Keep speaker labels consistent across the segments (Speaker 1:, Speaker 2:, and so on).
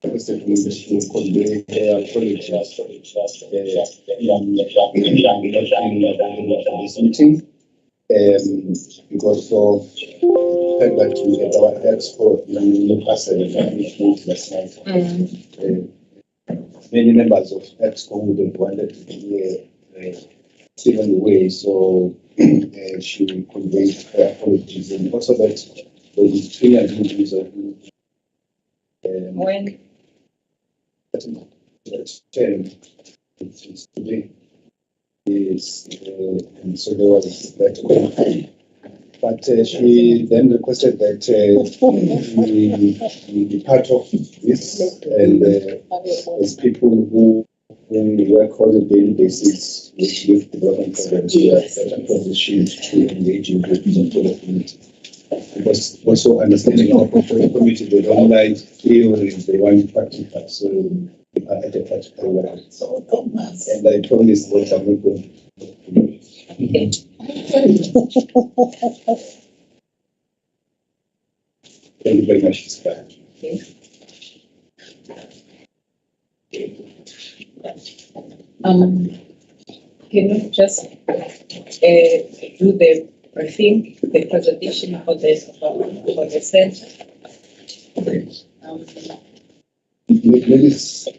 Speaker 1: convey apologies this meeting because of the fact that we had our expo in Newcastle last night. Many members of EXCO would have wanted to be here still on the way, so she conveyed her apologies, and also that there is 3 activities of
Speaker 2: when
Speaker 1: 10 it's today. Yes, and so there was that. But she then requested that we be part of this, and as people who work on a daily basis with youth development programs, we are better positioned to engage in groups of development. Because also understanding our portfolio committee, they don't like theory, they want practical, so we are at a practical level. And I promise that I'm not going to do it. Thank you very much.
Speaker 2: Can you just do the presentation for the center?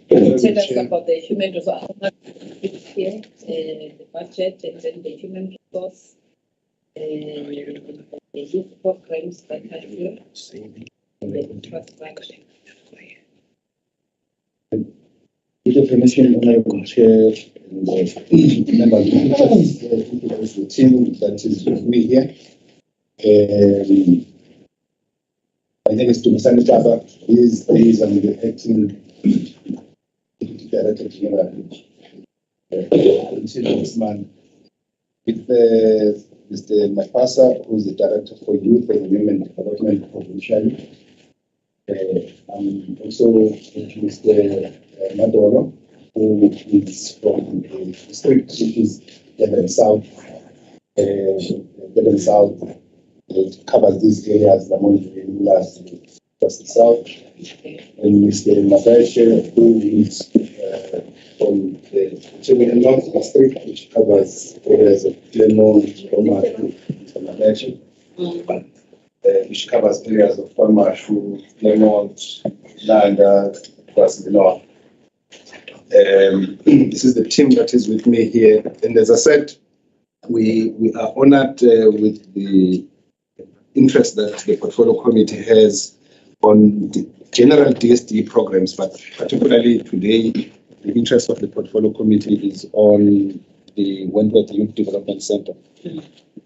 Speaker 2: Tell us about the human resource here, the budget, and then the human resource, the youth programs that are here, and the trust function.
Speaker 1: With the permission, Honorable Chair, and members of the team that is with me here. My name is Tumisani Taba. He is the acting Director General. This man with Mr. Mapasa, who is the Director for Youth and Women Development provincially. I'm also with Mr. Madoro, who is from the district, which is Devon South. Devon South, it covers these areas, the Lamontry, the South. And Mr. Mabeshe, who is from the North District, which covers areas of Clermont, Roma, Mr. Mabeshe. Which covers areas of Palmashu, Clermont, Landa, plus the North. This is the team that is with me here, and as I said, we are honored with the interest that the portfolio committee has on the general DSD programs, but particularly today, the interest of the portfolio committee is on the Wentworth Youth Development Centre.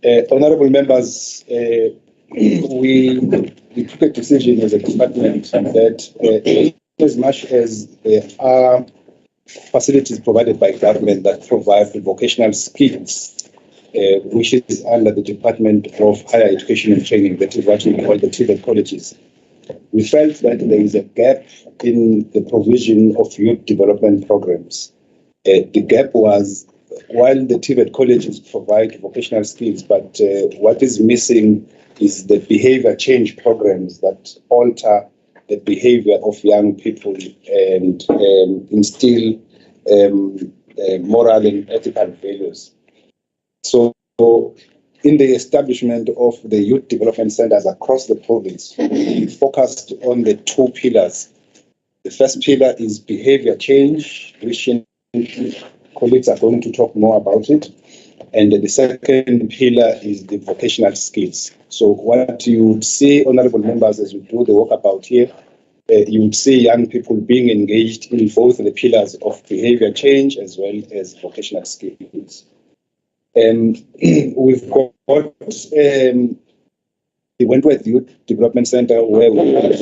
Speaker 1: Honourable members, we took a decision as a department that as much as there are facilities provided by government that provide vocational skills, which is under the Department of Higher Education and Training, that is what we call the TVET colleges. We felt that there is a gap in the provision of youth development programs. The gap was, while the TVET colleges provide vocational skills, but what is missing is the behavior change programs that alter the behavior of young people and instill moral and ethical values. So in the establishment of the youth development centers across the province, we focused on the 2 pillars. The first pillar is behavior change, which colleagues are going to talk more about it. And the second pillar is the vocational skills. So what you would see, honorable members, as we do the walkabout here, you would see young people being engaged in both the pillars of behavior change as well as vocational skills. We've got the Wentworth Youth Development Centre where we are,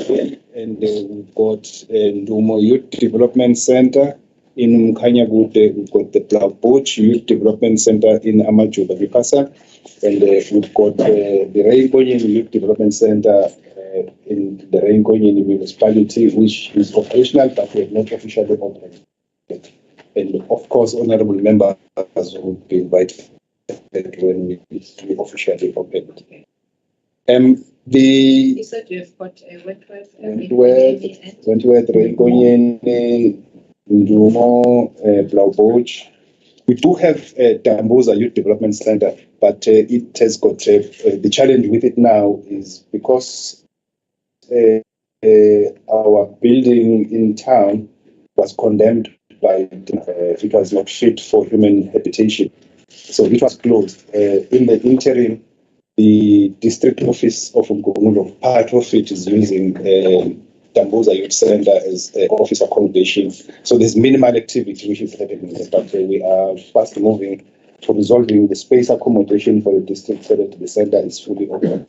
Speaker 1: and we've got Ndumo Youth Development Centre in Mkhanyabude. We've got the Blackboot Youth Development Centre in Amajuba, Vikasa, and we've got the Raingonyen Youth Development Centre in the Raingonyen municipality, which is operational but we have not officially opened. And of course, honourable members will be invited when we officially open.
Speaker 2: You said you have got a Wentworth,
Speaker 3: Wentworth, Rekonyeni, Ndumo, Blauboch. We do have Dambuza Youth Development Centre, but it has got the challenge with it now is because our building in town was condemned by it was not fit for human habitation, so it was closed. In the interim, the district office of Ngumulo, part of it is using Dambuza Youth Centre as office accommodation. So there's minimal activity which is happening, but we are fast moving to resolving the space accommodation for the district so that the centre is fully open.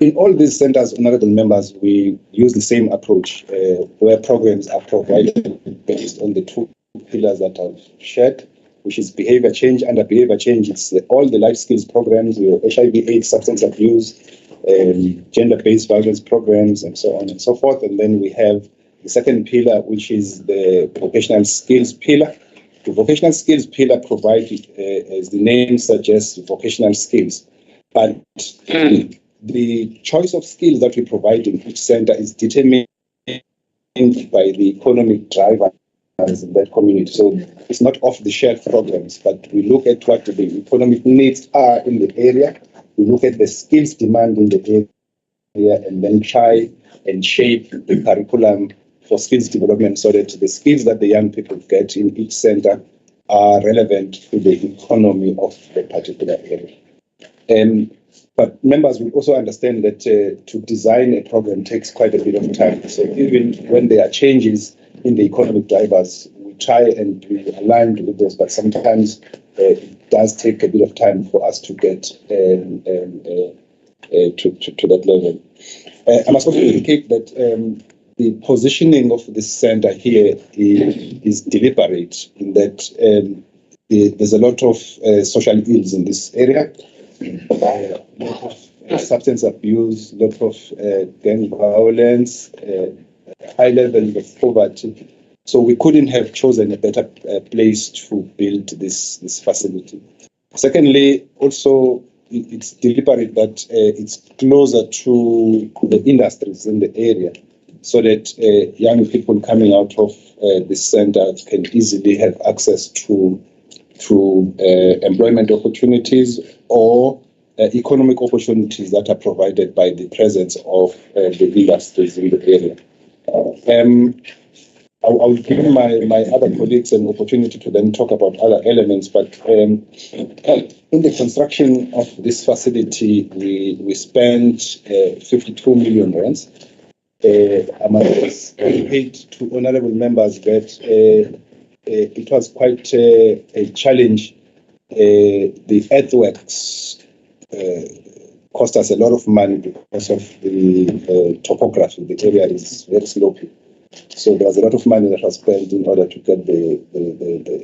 Speaker 3: In all these centres, honourable members, we use the same approach where programs are provided based on the two pillars that I've shared, which is behaviour change. Under behaviour change, it's all the life skills programs, HIV/AIDS, substance abuse, gender-based violence programs, and so on and so forth. And then we have the second pillar, which is the vocational skills pillar. The vocational skills pillar provides, as the name suggests, vocational skills. But the choice of skills that we provide in each centre is determined by the economic drivers in that community. So it's not off-the-shelf programs, but we look at what the economic needs are in the area. We look at the skills demand in the area and then try and shape the curriculum for skills development so that the skills that the young people get in each centre are relevant to the economy of the particular area. But members will also understand that to design a program takes quite a bit of time. So even when there are changes in the economic drivers, we try and be aligned with those, but sometimes it does take a bit of time for us to get to that level. I must also indicate that the positioning of this centre here is deliberate in that there's a lot of social ills in this area. A lot of substance abuse, a lot of gang violence, high levels of poverty. So we couldn't have chosen a better place to build this facility. Secondly, also it's deliberate that it's closer to the industries in the area, so that young people coming out of this centre can easily have access to employment opportunities or economic opportunities that are provided by the presence of the industries in the area. I will give my other colleagues an opportunity to then talk about other elements, but in the construction of this facility, we spent 52 million rands. I must indicate to honourable members that it was quite a challenge. The earthworks cost us a lot of money because of the topography. The area is very slopey. So there was a lot of money that was spent in order to get the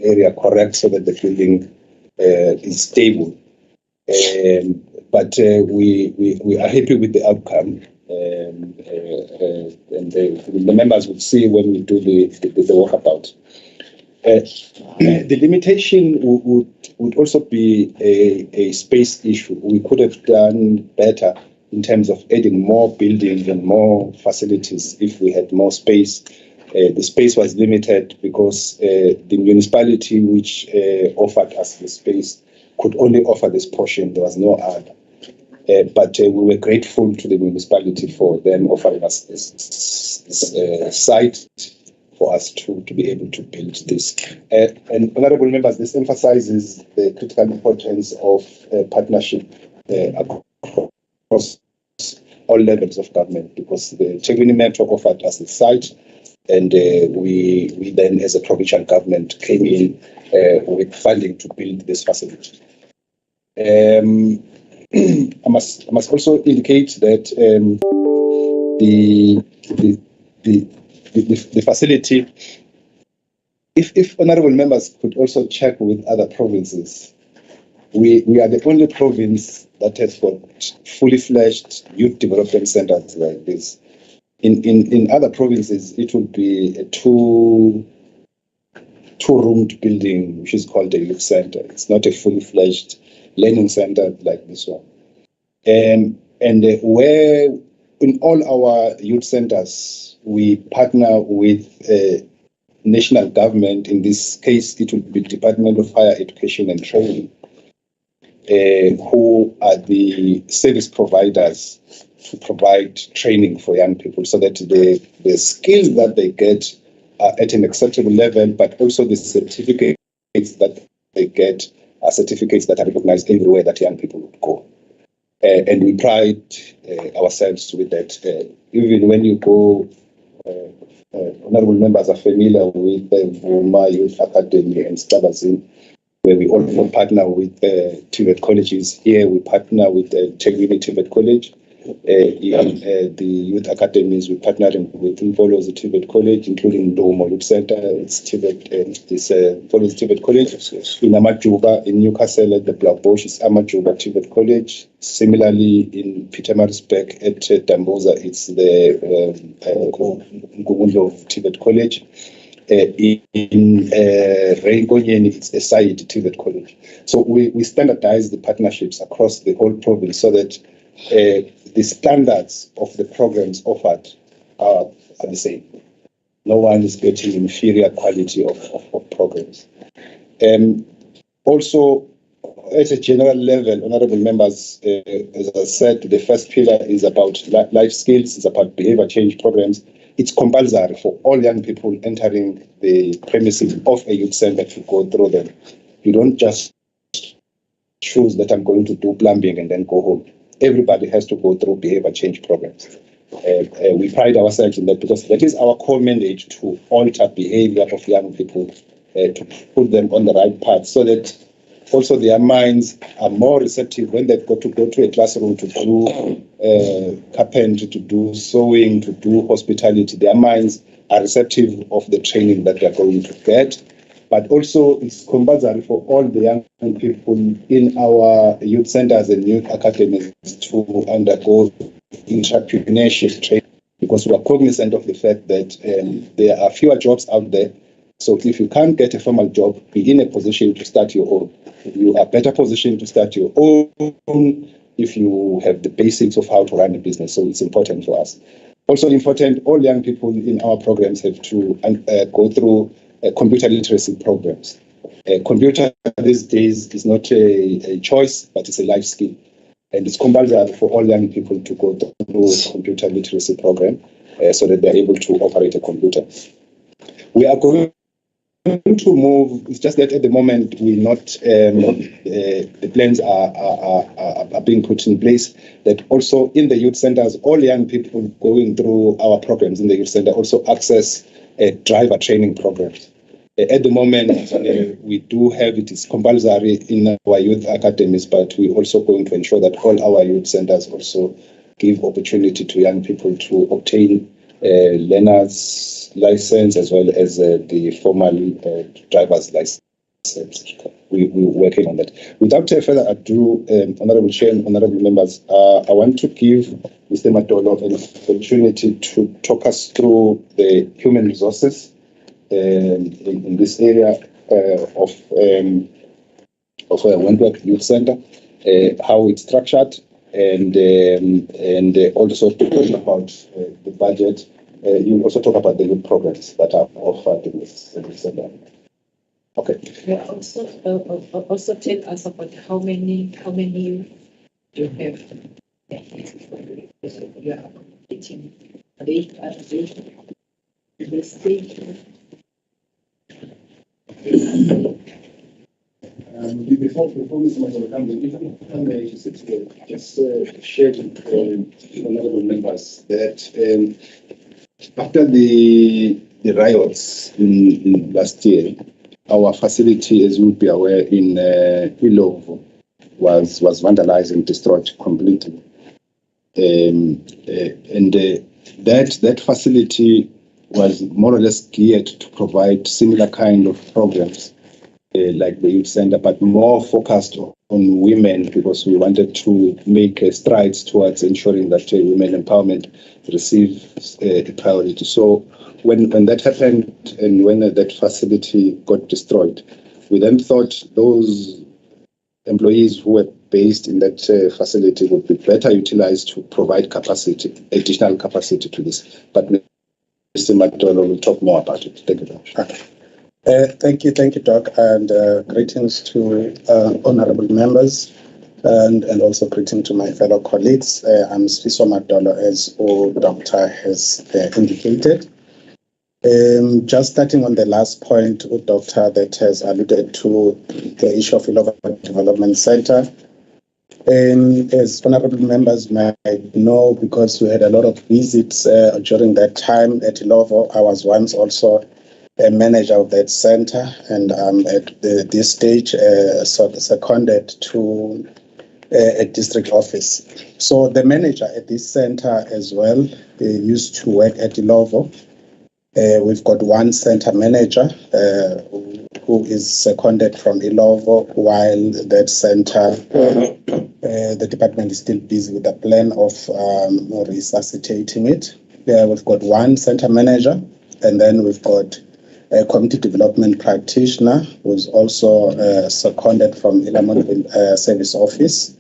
Speaker 3: area correct so that the building is stable. But we are happy with the outcome. And the members will see when we do the walkabout. The limitation would also be a space issue. We could have done better in terms of adding more buildings and more facilities if we had more space. The space was limited because the municipality which offered us the space could only offer this portion. There was no other. But we were grateful to the municipality for them offering us this site for us to be able to build this. And honourable members, this emphasizes the critical importance of partnership across all levels of government, because the Tegrini Metro offered us the site, and we then, as a provincial government, came in with funding to build this facility. I must also indicate that the facility, if honourable members could also check with other provinces, we are the only province that has got fully fledged youth development centres like this. In other provinces, it would be a two-roomed building, which is called a youth centre. It's not a fully fledged learning centre like this one. And where in all our youth centers, we partner with national government. In this case, it will be Department of Higher Education and Training, who are the service providers to provide training for young people so that the skills that they get are at an acceptable level, but also the certificates that they get are certificates that are recognized everywhere that young people would go. And we pride ourselves with that. Even when you go, honorable members are familiar with the Vuma Youth Academy and Stabazin, where we also partner with TVET colleges. Here we partner with Tegrini TVET College. In the youth academies, we're partnering with Follows TVET College, including Domo Youth Center. It's TVET, this Follows TVET College. In Amajuba, in Newcastle, at the Black Bush, is Amajuba TVET College. Similarly, in Pietermaritzburg at Damboza, it's the Ngugundo TVET College. In Reingonyeni, it's the Said TVET College. So we standardize the partnerships across the whole province so that the standards of the programs offered are the same. No one is getting inferior quality of programs. Also, at a general level, honorable members, as I said, the first pillar is about life skills, it's about behavior change programs. It's compulsory for all young people entering the premises of a youth center to go through them. You don't just choose that I'm going to do plumbing and then go home. Everybody has to go through behavior change programs. We pride ourselves in that because that is our core mandate, to alter behavior of young people, to put them on the right path so that also their minds are more receptive when they've got to go to a classroom to do carpentry, to do sewing, to do hospitality. Their minds are receptive of the training that they're going to get. But also it's compulsory for all the young people in our youth centers and youth academies to undergo entrepreneurship training, because we are cognizant of the fact that there are fewer jobs out there. So if you can't get a formal job, be in a position to start your own. You are better positioned to start your own if you have the basics of how to run a business. So it's important for us. Also important, all young people in our programs have to go through computer literacy programs. Computer these days is not a choice, but it's a life skill. And it's compulsory for all young people to go through a computer literacy program so that they're able to operate a computer. We are going to move, it's just that at the moment we're not, the plans are being put in place, that also in the youth centers, all young people going through our programs in the youth center also access driver training programs. At the moment, we do have it is compulsory in our youth academies, but we're also going to ensure that all our youth centers also give opportunity to young people to obtain learner's license as well as the formal driver's license. We're working on that. Without further ado, Honorable Chair and Honorable Members, I want to give Mr. Matolo an opportunity to talk us through the human resources in this area of Wentworth Youth Centre, how it's structured, and also talk about the budget. You also talk about the youth programs that are offered in this center. Okay.
Speaker 2: Yeah, also tell us about how many you have. You are teaching. Are they the stage?
Speaker 3: Before Mr. Matolo comes in, if I may just share with honorable members that after the riots in last year, our facility, as you would be aware, in Ilovo was vandalized and destroyed completely. That facility was more or less geared to provide similar kind of programs like the youth center, but more focused on women, because we wanted to make strides towards ensuring that women empowerment receives a priority. So when that happened and when that facility got destroyed, we then thought those employees who were based in that facility would be better utilized to provide capacity, additional capacity to this. But Mr. Madolo will talk more about it. Thank you very much.
Speaker 4: Okay. Thank you, Doc, and greetings to honorable members, and also greeting to my fellow colleagues. I'm Sifiso Madolo, as our doctor has indicated. Just starting on the last point, doctor, that has alluded to the issue of Wentworth Development Centre. As honourable members might know, because we had a lot of visits during that time at Ilovo, I was once also a manager of that centre, and I'm at this stage seconded to a district office. So the manager at this centre as well used to work at Ilovo. We've got one centre manager who is seconded from Ilovo, while that centre, the department is still busy with the plan of resuscitating it. We've got one centre manager, and then we've got a community development practitioner who's also seconded from Ilamon Service Office.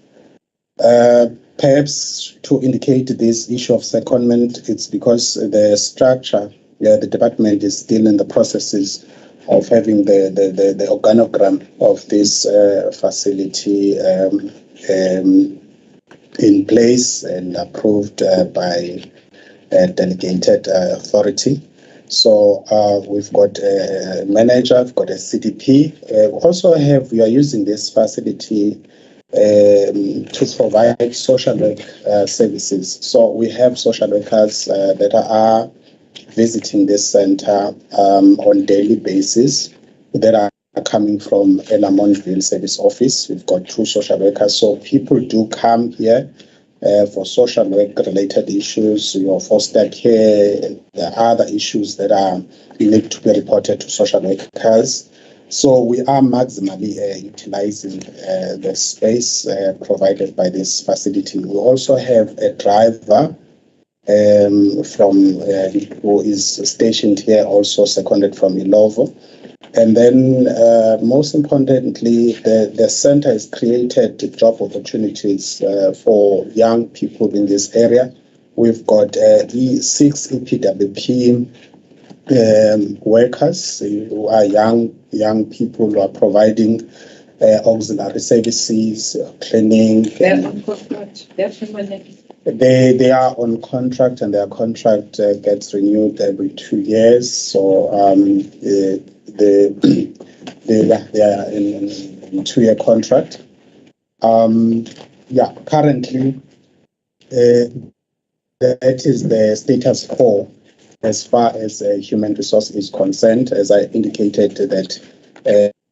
Speaker 4: Perhaps to indicate this issue of secondment, it's because the structure, the department is still in the processes of having the organogram of this facility in place and approved by a delegated authority. So we've got a manager, we've got a CDP. We are using this facility to provide social work services. So we have social workers that are visiting this center on daily basis that are coming from Elamontville Service Office. We've got 2 social workers, so people do come here for social work related issues, foster care, the other issues that are need to be reported to social workers. So we are maximally utilizing the space provided by this facility. We also have a driver who is stationed here, also seconded from Ilovo. And then most importantly, the center has created job opportunities for young people in this area. We've got 6 EPWP workers who are young people who are providing auxiliary services, cleaning.
Speaker 2: They're on contract. They're permanent.
Speaker 4: They are on contract, and their contract gets renewed every 2 years. So they are in 2-year contract. Currently, that is the status quo as far as human resource is concerned. As I indicated, that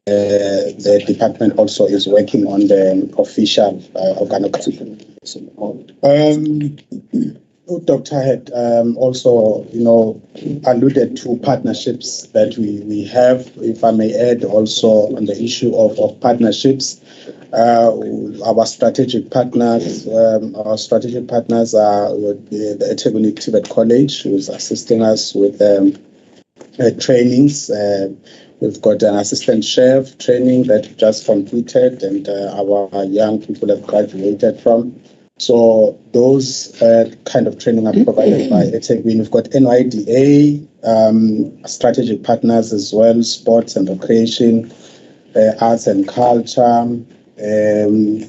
Speaker 4: the department also is working on the official organogram. Doctor had also, alluded to partnerships that we have. If I may add also on the issue of partnerships, our strategic partners are the eThekwini TVET College, who is assisting us with trainings. We've got an assistant chef training that just completed, and our young people have graduated from. So those kind of training are provided by eThekwini. We've got NYDA, strategic partners as well, sports and recreation, arts and culture,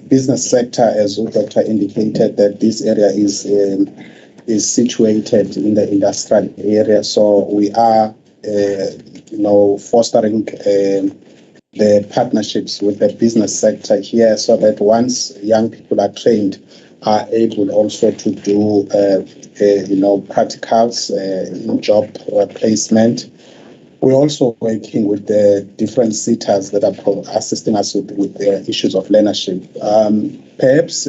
Speaker 4: business sector, as Dr. indicated, that this area is situated in the industrial area. So we are, fostering the partnerships with the business sector here, so that once young people are trained, are able also to do, practicals in job placement. We're also working with the different sitters that are assisting us with the issues of learnership. Perhaps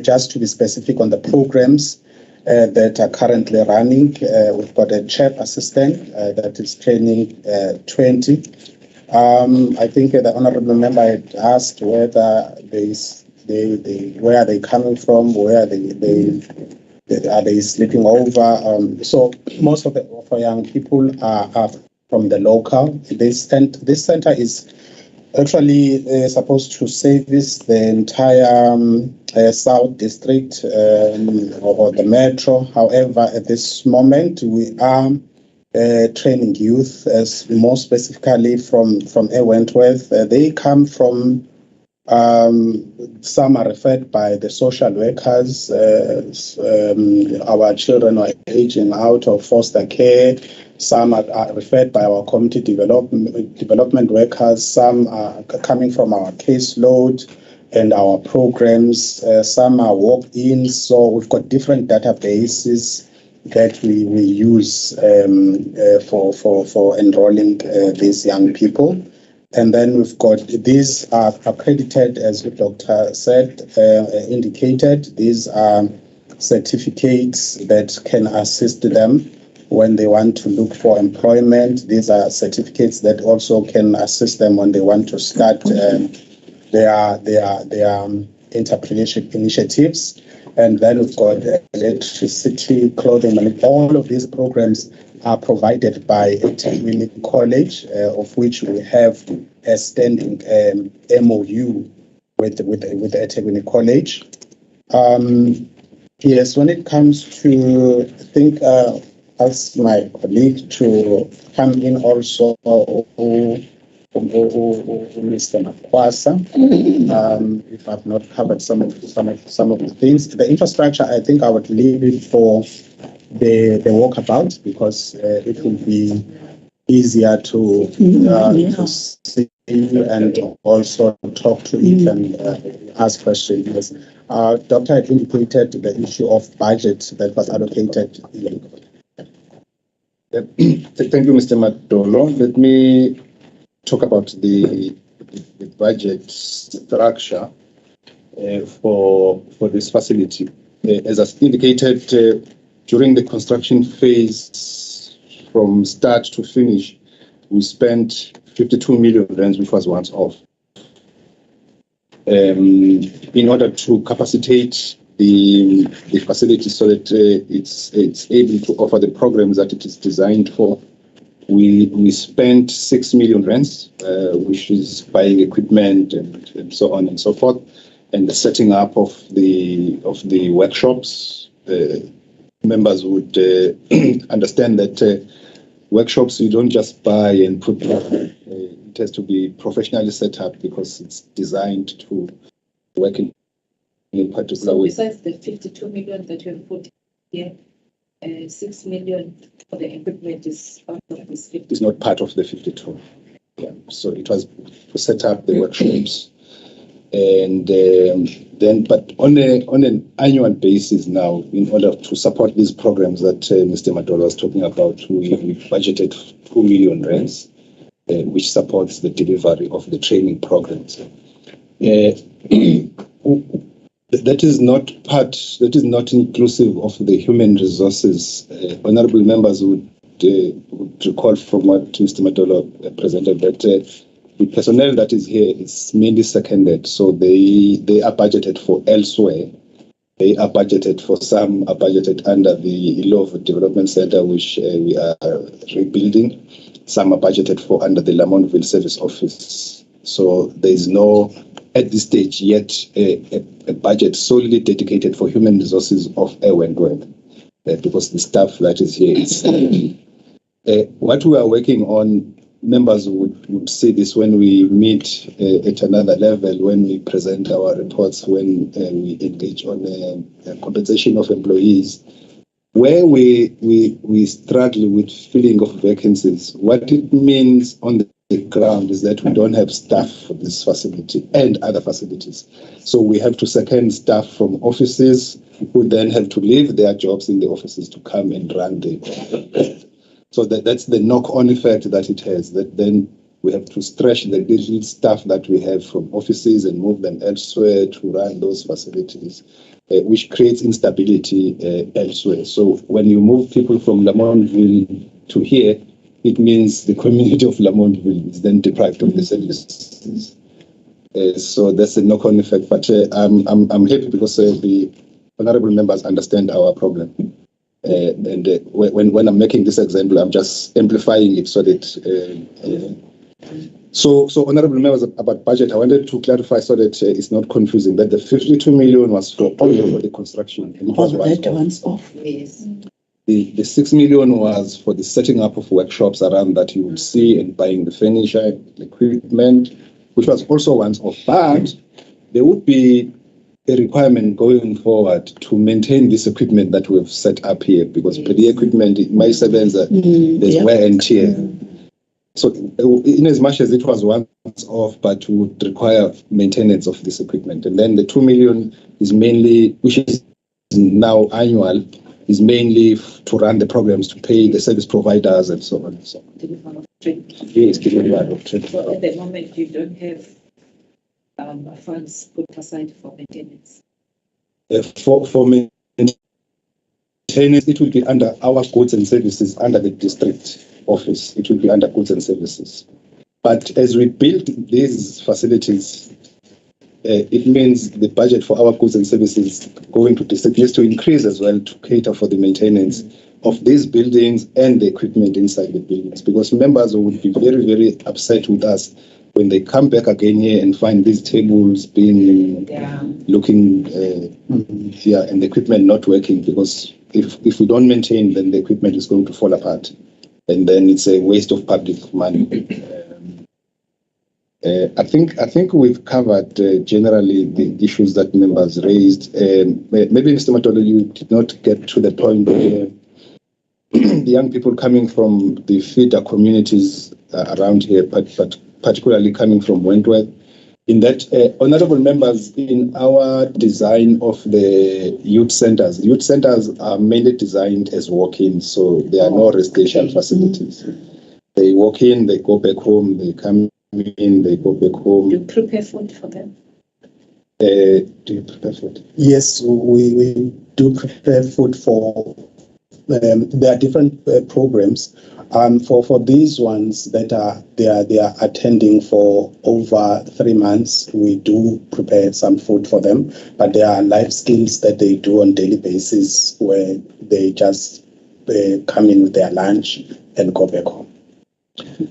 Speaker 4: just to be specific on the programs that are currently running, we've got a chef assistant that is training 20. I think the honourable member had asked whether where are they coming from, where are they sleeping over. So most of our young people are from the local. This center is actually supposed to service the entire South District or the Metro. However, at this moment, we are training youth, as more specifically from Wentworth. They come from, some are referred by the social workers. Our children are aging out of foster care. Some are referred by our community development workers. Some are coming from our caseload and our programs. Some are walk-ins. So we've got different databases that we use for enrolling these young people. And then we've got, these are accredited, as the doctor said, indicated. These are certificates that can assist them when they want to look for employment. These are certificates that also can assist them when they want to start their entrepreneurship initiatives. And then we've got electricity, clothing, and all of these programs are provided by eThekwini College, of which we have a standing MOU with eThekwini College. Yes, when it comes to, I think, ask my colleague to come in also, Mr. Makwasa, if I've not covered some of the things. The infrastructure, I think I would leave it for the walkabout, because it will be easier to see and also talk to it and ask questions. Doctor had indicated the issue of budget that was allocated.
Speaker 3: Thank you, Mr. Madolo. Let me talk about the budget structure for this facility. As I indicated, during the construction phase, from start to finish, we spent 52 million rands, which was once off, in order to capacitate the facility so that it's able to offer the programs that it is designed for. We spent 6 million rands, which is buying equipment and so on and so forth, and the setting up of the workshops. Members would understand that workshops you don't just buy and put. It has to be professionally set up because it's designed to work in a particular way.
Speaker 2: So besides the 52 million that you have put here, 6 million for the equipment is part of this 52.
Speaker 3: It's not part of the 52. Yeah. So it was to set up the workshops, and then, but on an annual basis now, in order to support these programs that Mr. Madolo was talking about, we budgeted 2 million rands, which supports the delivery of the training programs. That is not inclusive of the human resources. Honorable members would recall from what Mr. Madolo presented that the personnel that is here is mainly seconded, so they are budgeted for elsewhere. They are budgeted for, some are budgeted under the Wentworth Development Centre, which we are rebuilding. Some are budgeted for under the Lamontville Service Office. So there is no, at this stage yet, a budget solely dedicated for human resources of Wentworth, because the staff that is here is what we are working on. Members would see this when we meet at another level, when we present our reports, when we engage on compensation of employees. Where we struggle with filling of vacancies, what it means on the ground is that we don't have staff for this facility and other facilities. So we have to second staff from offices who then have to leave their jobs in the offices to come and run the. So that's the knock-on effect that it has, that then we have to stretch the digital staff that we have from offices and move them elsewhere to run those facilities, which creates instability elsewhere. So when you move people from Lamontville to here, it means the community of Lamontville is then deprived of the services. So that's a knock-on effect. But I'm happy because the honourable members understand our problem. And when I'm making this example, I'm just amplifying it so that So honourable members, about budget, I wanted to clarify so that it's not confusing, that the 52 million was for only for the construction. And it was once off.
Speaker 2: Yes.
Speaker 3: The 6 million was for the setting up of workshops around that you would see, and buying the furniture, the equipment, which was also once off. But there would be a requirement going forward to maintain this equipment that we've set up here, because the equipment, my sevens, there's wear and tear. So in as much as it was once off, but would require maintenance of this equipment. And then the 2 million is mainly, which is now annual, is mainly to run the programs, to pay the service providers and so on and so on. Yes,
Speaker 2: So at the moment, you don't have funds put aside for maintenance.
Speaker 3: For maintenance, it will be under our goods and services, under the district office. It will be under goods and services. But as we build these facilities, it means the budget for our goods and services going to district needs to increase as well, to cater for the maintenance of these buildings and the equipment inside the buildings, because members would be very, very upset with us when they come back again here and find these tables being looking and the equipment not working, because if we don't maintain, then the equipment is going to fall apart, and then it's a waste of public money. I think we've covered generally the issues that members raised. Maybe Mr. Matolo, you did not get to the point where the young people coming from the feeder communities around here, but particularly coming from Wentworth, in that honourable members, in our design of the youth centres are mainly designed as walk-ins, so there are no residential facilities. They walk in, they go back home, they come in, they go back home.
Speaker 2: Do you prepare food for them?
Speaker 3: Do you prepare food?
Speaker 4: Yes, we do prepare food for them. There are different programs. For these ones that they are attending for over 3 months, we do prepare some food for them. But there are life skills that they do on daily basis, where they just come in with their lunch and go back home.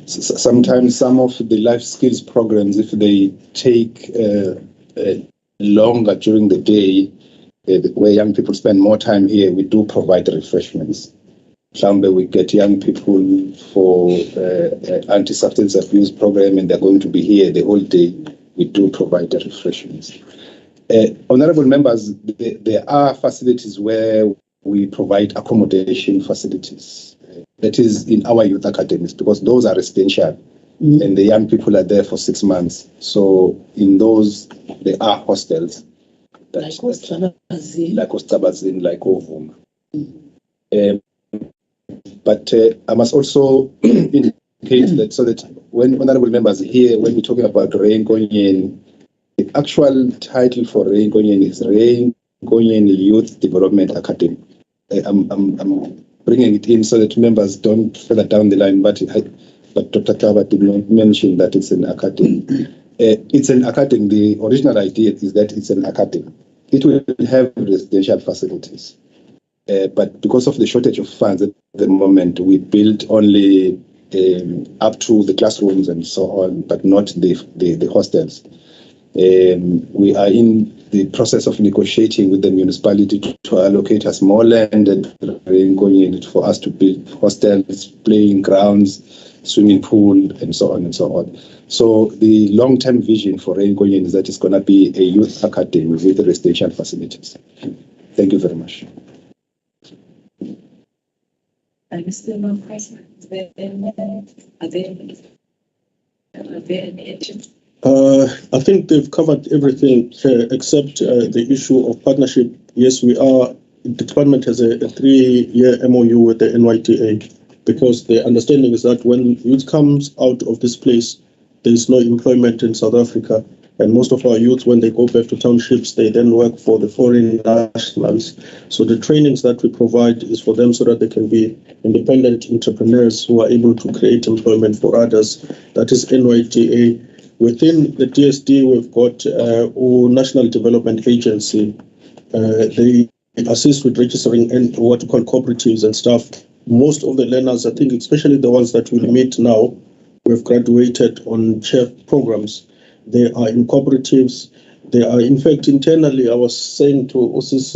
Speaker 3: Sometimes some of the life skills programs, if they take longer during the day, where young people spend more time here, we do provide refreshments. We get young people for anti-substance abuse program, and they're going to be here the whole day. We do provide the refreshments. Honourable members, there are facilities where we provide accommodation facilities. That is in our youth academies, because those are residential, and the young people are there for 6 months. So in those, there are hostels. Like Ostabazin, like Ovuma. But I must also indicate that, so that when honourable members here, when we're talking about Reinkonyen, the actual title for Reinkonyen is Reinkonyen Youth Development Academy. I'm bringing it in so that members don't further down the line, but Dr. Kaba did not mention that it's an academy. It's an academy. The original idea is that it's an academy. It will have residential facilities. But because of the shortage of funds at the moment, we built only up to the classrooms and so on, but not the hostels. We are in the process of negotiating with the municipality to allocate us more land for us to build hostels, playing grounds, swimming pool, and so on and so on. So the long-term vision for Reinkonyen is that it's going to be a youth academy with residential facilities. Thank you very much.
Speaker 2: Mr. President, are there any agents?
Speaker 5: I think they've covered everything except the issue of partnership. Yes, the department has a 3-year MOU with the NYTA, because the understanding is that when youth comes out of this place, there is no employment in South Africa. And most of our youth, when they go back to townships, they then work for the foreign nationals. So the trainings that we provide is for them so that they can be independent entrepreneurs who are able to create employment for others. That is NYTA. Within the DSD, we've got National Development Agency. They assist with registering and what we call cooperatives and stuff. Most of the learners, I think, especially the ones that we meet now, who have graduated on chair programs. They are in cooperatives. They are, in fact, internally, I was saying to Osis,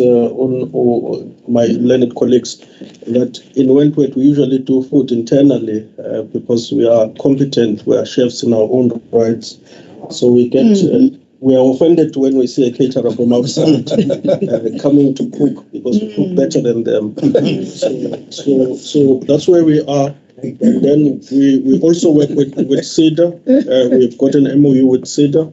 Speaker 5: my learned colleagues, that in Wentworth we usually do food internally because we are competent, we are chefs in our own rights. So we get, we are offended when we see a caterer from outside coming to cook because we cook better than them. So that's where we are. And then we also work with CEDA. We've got an MOU with CEDA.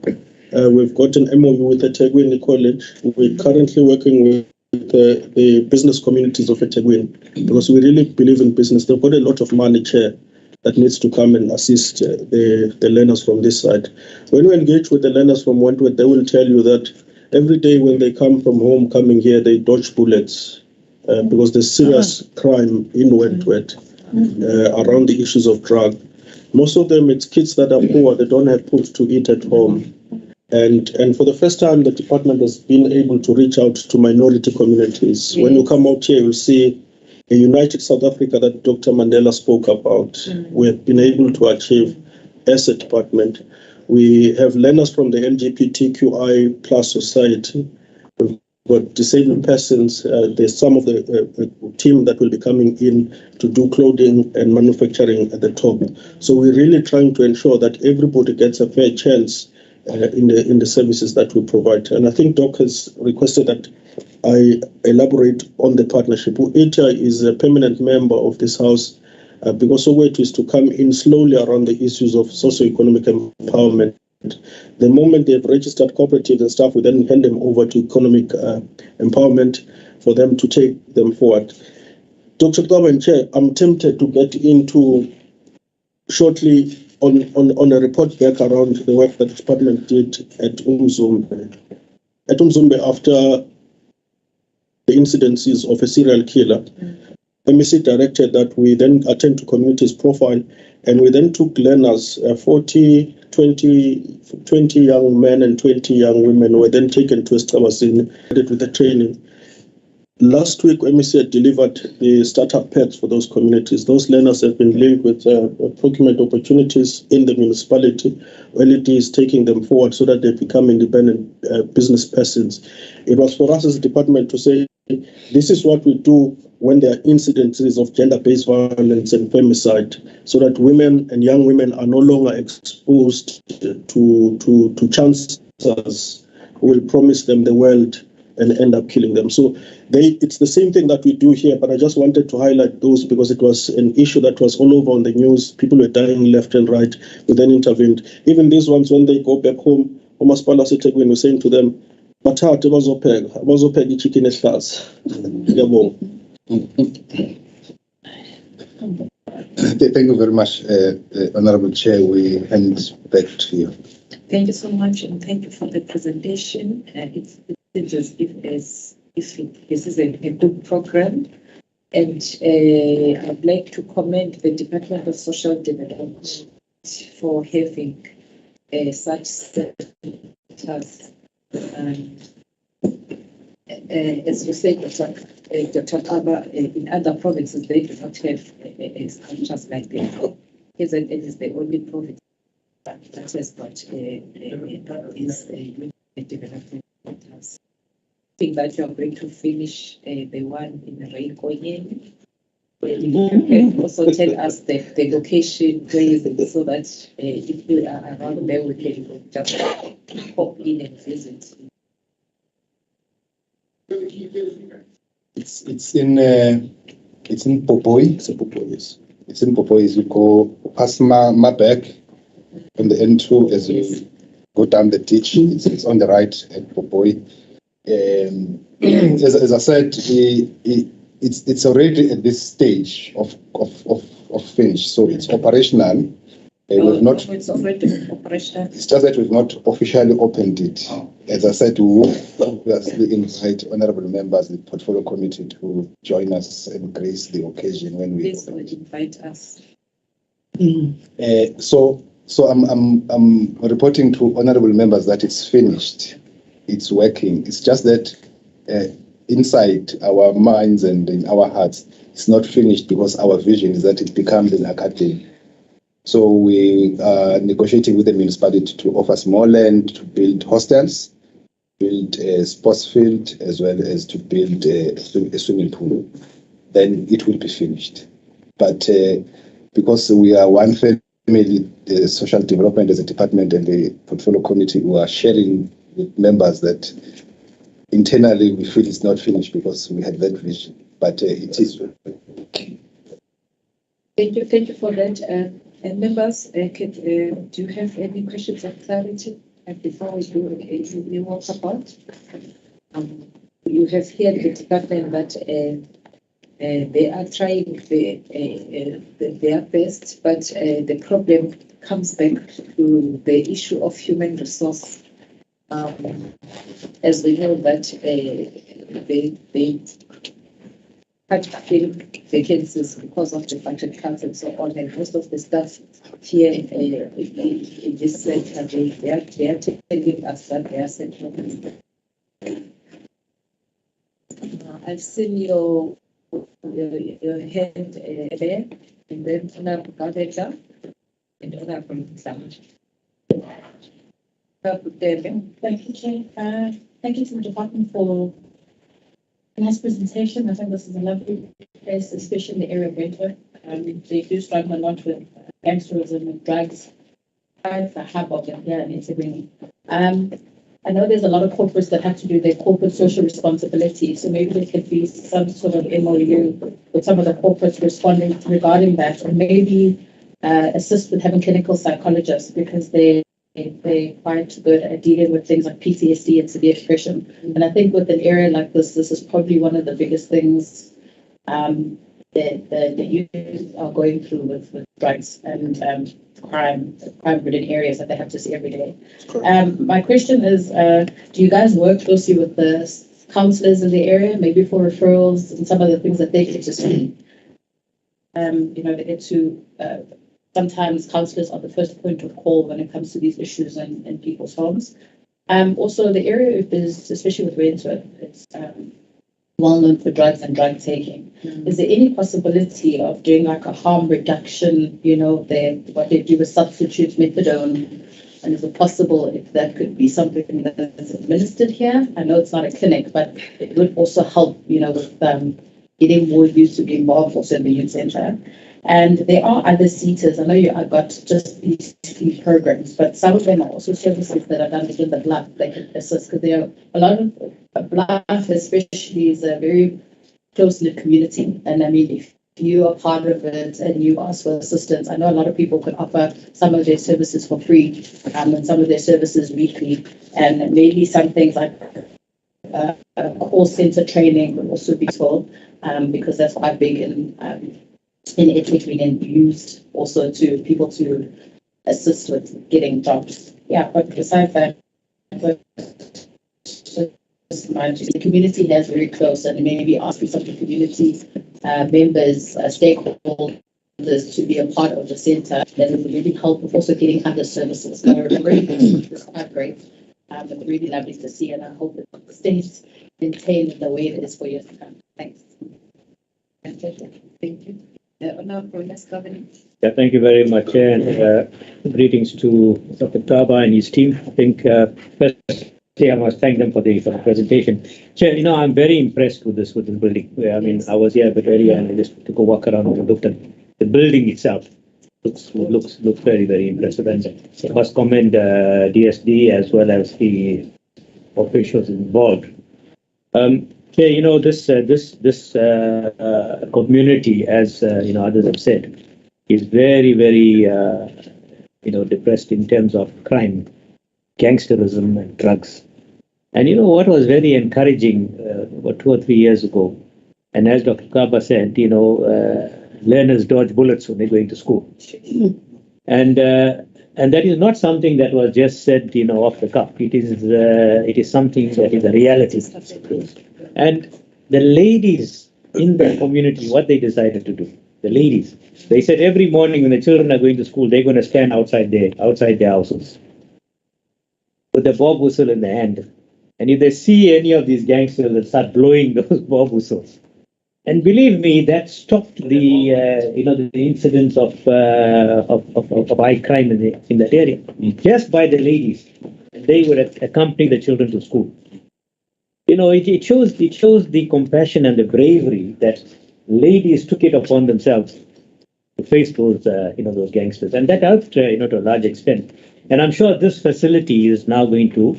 Speaker 5: We've got an MOU with eThekwini College. We're currently working with the business communities of eThekwini because we really believe in business. They've got a lot of money chair that needs to come and assist the learners from this side. When we engage with the learners from Wentworth, they will tell you that every day when they come from home, coming here, they dodge bullets because there's serious crime in Wentworth around the issues of drug. Most of them, it's kids that are poor. They don't have food to eat at home. And for the first time, the department has been able to reach out to minority communities. Yes. When you come out here, you'll see a united South Africa that Dr. Mandela spoke about. We have been able to achieve as a department. We have learners from the LGBTQI plus society. We've got disabled persons. There's some of the team that will be coming in to do clothing and manufacturing at the top. So we're really trying to ensure that everybody gets a fair chance in the services that we provide. And I think Doc has requested that I elaborate on the partnership. UETA is a permanent member of this house because Soweto is to come in slowly around the issues of socio-economic empowerment. The moment they've registered cooperatives and stuff, we then hand them over to economic empowerment for them to take them forward. Dr. Gaba, Chair, I'm tempted to get into shortly on a report back around the work that the department did at Umzumbe. At Umzumbe, after the incidences of a serial killer, MEC directed that we then attend to communities profile, and we then took learners, 20 young men and 20 young women were then taken to Estabasini with the training. Last week, MEC had delivered the startup packs for those communities. Those learners have been linked with procurement opportunities in the municipality. LED is taking them forward so that they become independent business persons. It was for us as a department to say, this is what we do when there are incidences of gender-based violence and femicide, so that women and young women are no longer exposed to chancers who will promise them the world and end up killing them. So it's the same thing that we do here, but I just wanted to highlight those because it was an issue that was all over on the news. People were dying left and right. We then intervened. Even these ones, when they go back home, umasipala eThekwini was saying to them, bathathe bazopheka chicken ehlaza. Ngiyabonga.
Speaker 3: Thank you very much, Honorable Chair. We hand back to you.
Speaker 2: Thank you so much, and thank you for the presentation. It seems as if this is a good program, and I'd like to commend the Department of Social Development for having such centers. As you said, Dr. Aba, in other provinces they do not have structures like this. KZN is the only province that has got these development centers. I think that you are going to finish the one in Reikoyen. You can also tell us the location, where is it, so that if you are around there, we can just pop in and visit.
Speaker 3: It's in Popoi. It's in Popoi, yes. It's in Popoi. You go past my back on the N2 as you go down the ditch. It's on the right at Popoi. As I said, it's already at this stage of finish, so it's operational.
Speaker 2: It's already operational.
Speaker 3: It's just that we've not officially opened it. As I said, we will obviously invite honourable members of the portfolio committee to join us and grace the occasion when we.
Speaker 2: Please invite us.
Speaker 3: So I'm reporting to honourable members that it's finished. It's working. It's just that inside our minds and in our hearts, it's not finished because our vision is that it becomes an academy. So we are negotiating with the municipality to offer us more land to build hostels, build a sports field, as well as to build a swimming pool. Then it will be finished. But because we are one family, the social development as a department and the portfolio committee, we are sharing with members that internally we feel it's not finished because we had that vision, but it is.
Speaker 2: Thank you for that. And members, do you have any questions of clarity before we do a new support? You have heard the department that they are trying their best, but the problem comes back to the issue of human resource. As we know that they had to fill vacancies because of the budget cuts and so on, and most of the staff here in this center, they are telling us that they are settled. I've seen your hand there, and then Honorable Gaveta and Honorable Sam.
Speaker 6: Thank you, Chair. Thank you to the department for a nice presentation. I think this is a lovely place, especially in the area of Wentworth. They do struggle a lot with gangsterism and drugs. It's a hub of them here in Italy. I know there's a lot of corporates that have to do their corporate social responsibility, so maybe there could be some sort of MOU with some of the corporates responding regarding that, and maybe assist with having clinical psychologists, because they're quite good at dealing with things like PTSD and severe depression. And I think with an area like this is probably one of the biggest things that the youth are going through with drugs and crime-ridden areas that they have to see every day. My question is, do you guys work closely with the councillors in the area, maybe for referrals and some of the things that they get to see? They get to sometimes councillors are the first point of call when it comes to these issues in people's homes. Also, the area is, especially with Wentworth, it's well known for drugs and drug taking. Is there any possibility of doing like a harm reduction, what they do with substitute methadone? And is it possible if that could be something that's administered here? I know it's not a clinic, but it would also help, with getting more youth to be involved also in the youth centre. And there are other seaters. I know I've got just these few programs, but some of them are also services that are done within the blood that can assist, because there are a lot of blood, especially, is a very close-knit community. And I mean, if you are part of it and you ask for assistance, I know a lot of people can offer some of their services for free, and some of their services weekly, and maybe some things like call center training would also be useful, because that's quite big in Italy and used also to people to assist with getting jobs. Yeah, but besides that, the community has very close, and maybe asking some of the community members, stakeholders to be a part of the centre, that would really help with also getting other services. So it's quite great, but really lovely to see, and I hope it stays maintained the way it is for years to come. Thanks.
Speaker 2: Thank you.
Speaker 7: Yeah, thank you very much, and greetings to Dr. Taba and his team. I think firstly I must thank them for the presentation. Chair, I'm very impressed with this building. I mean, I was here a bit earlier and I just took a walk around and looked at the building itself. Looks very, very impressive, and I must commend DSD as well as the officials involved. Chair, this community, as others have said, is very, very depressed in terms of crime, gangsterism, and drugs. And what was very encouraging about 2 or 3 years ago, and as Dr. Kaba said, learners dodge bullets when they're going to school, and that is not something that was just said off the cuff. It is something that is a reality. And the ladies in the community, what they decided to do, the ladies, they said every morning when the children are going to school, they're going to stand outside their houses with a bob whistle in their hand. And if they see any of these gangsters, they'll start blowing those bob whistles. And believe me, that stopped the incidence of high crime in that area. Just by the ladies, they would accompany the children to school. It shows the compassion and the bravery that ladies took it upon themselves to face those gangsters, and that helped to a large extent. And I'm sure this facility is now going to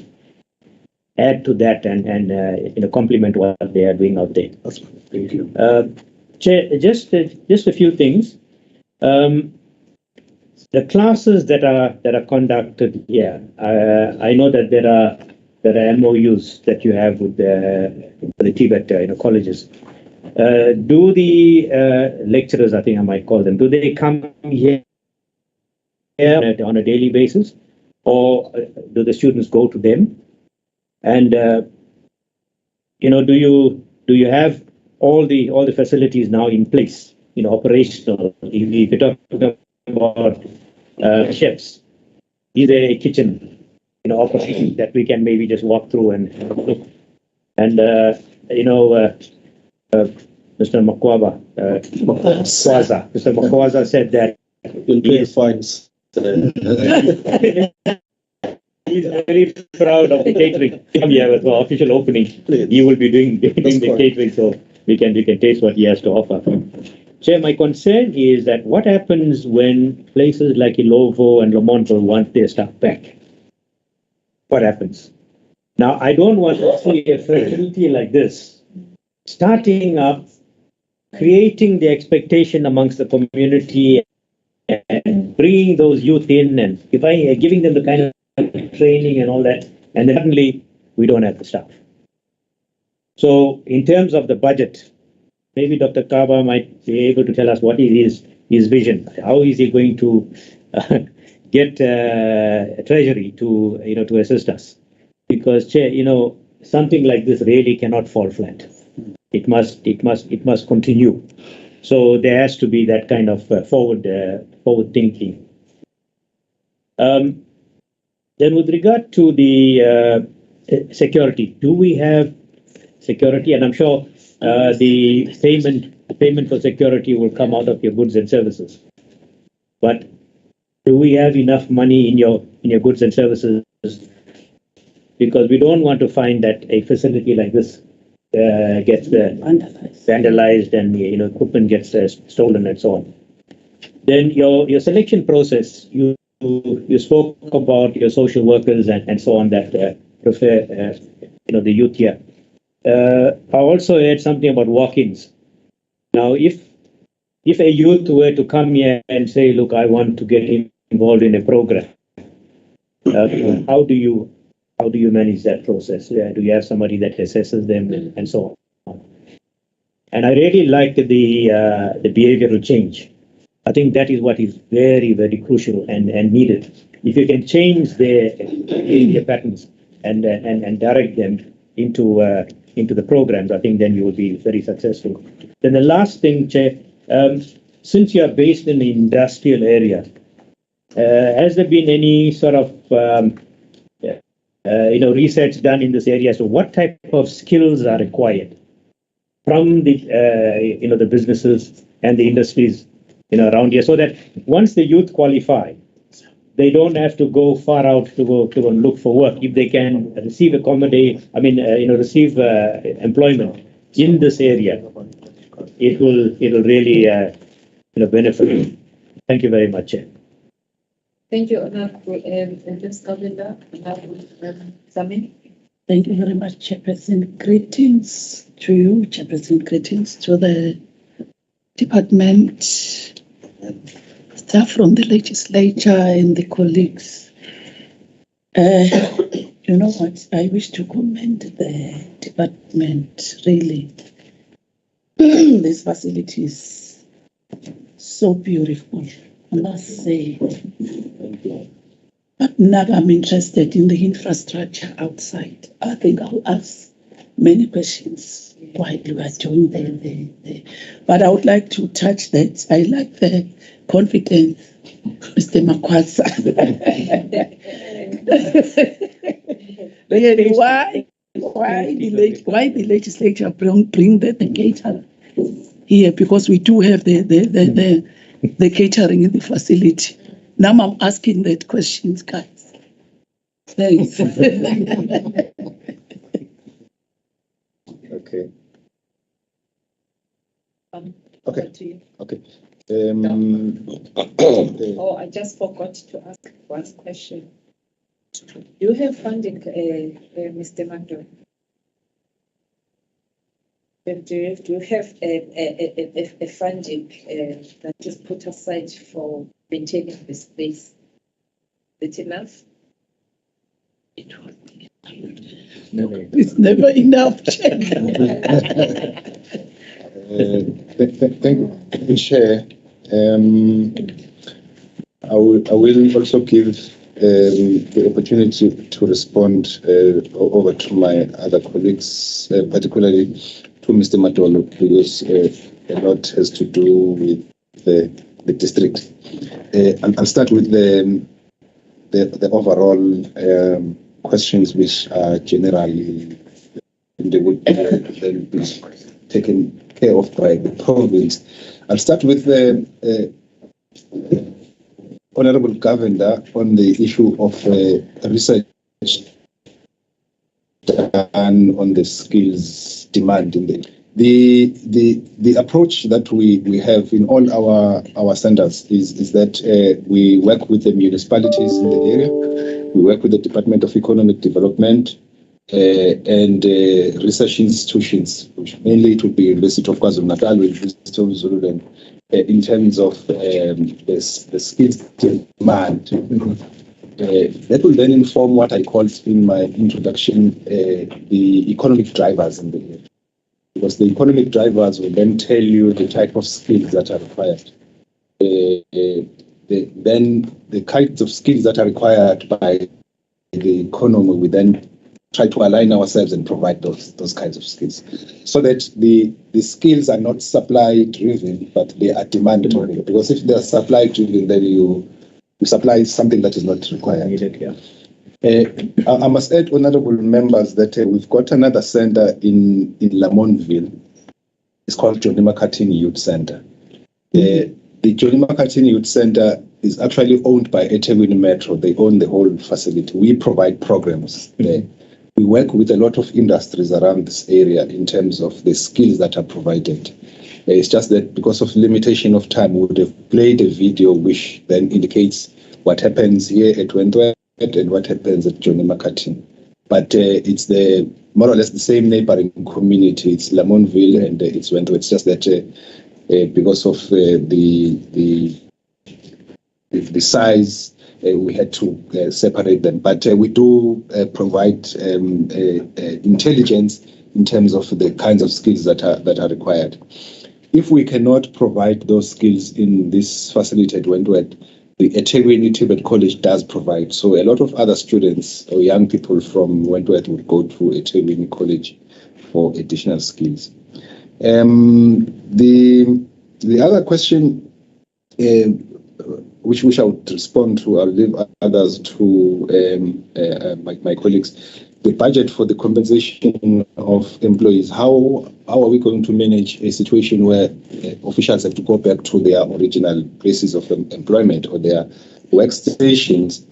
Speaker 7: add to that and complement what they are doing out there.
Speaker 5: Thank you.
Speaker 7: Chair, just a few things. The classes that are conducted here, I know that there are MOUs that you have with the Tibet colleges. Do the lecturers, I think I might call them, do they come here on a daily basis, or do the students go to them? And do you have all the facilities now in place, operational? If you talk about chefs, is there a kitchen, operation that we can maybe just walk through and look? And Mr. Makwaza, Mr. Makwaza said that he's very proud of the catering. Come here with the official opening. He will be doing the catering, so we can taste what he has to offer. Chair, my concern is that what happens when places like Ilovo and Lamontville want their stuff back? What happens? Now, I don't want to see a facility like this starting up, creating the expectation amongst the community and bringing those youth in and giving them the kind of training and all that, and then suddenly we don't have the staff. So in terms of the budget, maybe Dr. Kaba might be able to tell us what is his vision. How is he going to get Treasury to assist us? Because, Chair, something like this really cannot fall flat. It must continue. So there has to be that kind of forward thinking. Then, with regard to the security, do we have security? And I'm sure the payment for security will come out of your goods and services. But do we have enough money in your goods and services? Because we don't want to find that a facility like this gets vandalized and equipment gets stolen and so on. Then your selection process, you spoke about your social workers and so on that prefer the youth here. I also heard something about walk-ins. Now, if a youth were to come here and say, "Look, I want to get involved in a program," how do you manage that process? Do you have somebody that assesses them and so on? And I really like the behavioral change. I think that is what is very, very crucial and needed. If you can change their behavior patterns and direct them into the programs, I think then you will be very successful. Then the last thing, Chair, since you are based in the industrial area, has there been any sort of research done in this area as to what type of skills are required from the businesses and the industries around here, so that once the youth qualify, they don't have to go far out to go and look for work. If they can receive receive employment in this area, it will really benefit. Thank you very much, Chair.
Speaker 2: Thank you, Honorable Ms. Kavinda. Sami.
Speaker 8: Thank you very much, Chairperson. Greetings to you, Chairperson. Greetings to the department, staff from the legislature and the colleagues. You know what? I wish to commend the department, really. This facility is so beautiful, I must say. But now I'm interested in the infrastructure outside. I think I'll ask many questions while we are doing the. But I would like to touch that. I like the confidence, Mr. Makwaza. Really, why the legislature bring the caterer here because we do have the catering in the facility. Now I'm asking that questions, guys. Thanks.
Speaker 3: Okay.
Speaker 2: Over
Speaker 3: Okay.
Speaker 2: to you.
Speaker 3: Okay.
Speaker 2: Oh, I just forgot to ask one question. Do you have funding, Mr. Mando? Do you have a funding that is put aside for maintaining the space? Is it enough?
Speaker 8: It's never enough.
Speaker 3: Thank you, Chair. I will also give the opportunity to respond over to my other colleagues, particularly to Mr. Matolo, because a lot has to do with the district. I'll start with the overall questions, which are generally they would be taken care of by the province. I'll start with the Honorable Governor on the issue of research done on the skills demand in the approach that we have in all our centers is that we work with the municipalities in the area, we work with the Department of Economic Development and research institutions, which mainly it would be University of KwaZulu-Natal, University of Zululand, in terms of the skills demand. That will then inform what I called in my introduction the economic drivers in the area. Because the economic drivers will then tell you the type of skills that are required. Then the kinds of skills that are required by the economy, we then try to align ourselves and provide those kinds of skills, so that the skills are not supply driven, but they are demand driven. Because if they are supply driven, then you supply something that is not required.
Speaker 7: Needed, yeah.
Speaker 3: I must add, honourable members, that we've got another centre in Lamontville. It's called Johnny McCartney Youth Centre. The Johnny McCartney Youth Centre is actually owned by eThekwini Metro. They own the whole facility. We provide programs there. We work with a lot of industries around this area in terms of the skills that are provided. It's just that because of limitation of time, we would have played a video which then indicates what happens here at Wentworth and what happens at Johnny McCartney. But it's more or less the same neighboring community. It's Lamontville and it's Wentworth. It's just that because of the size, we had to separate them. But we do provide intelligence in terms of the kinds of skills that are required. If we cannot provide those skills in this facility at Wentworth, the eThekwini Tibet College does provide. So a lot of other students or young people from Wentworth would go to eThekwini College for additional skills. The other question, which I would respond to, I'll leave others to my colleagues. The budget for the compensation of employees, how are we going to manage a situation where officials have to go back to their original places of employment or their workstations?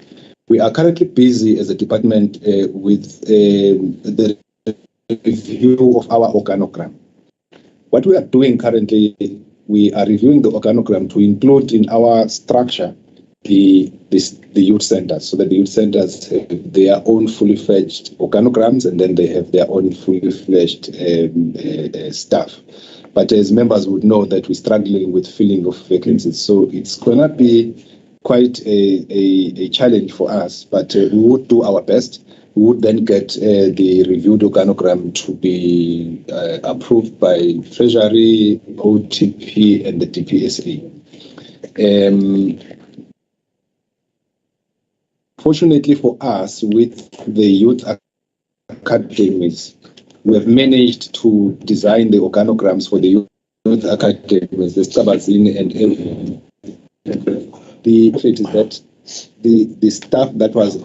Speaker 3: We are currently busy as a department with the review of our organogram. What we are doing currently, we are reviewing the organogram to include in our structure the youth centers, so that the youth centers have their own fully fledged organograms and then they have their own fully fledged staff. But as members would know that we're struggling with filling of vacancies, so it's going to be quite a challenge for us, but we would do our best. We would then get the reviewed organogram to be approved by Treasury, OTP and the DPSA. Fortunately for us, with the youth academies, we have managed to design the organograms for the youth academies, the Stabazini and everything. The fact is that the staff that was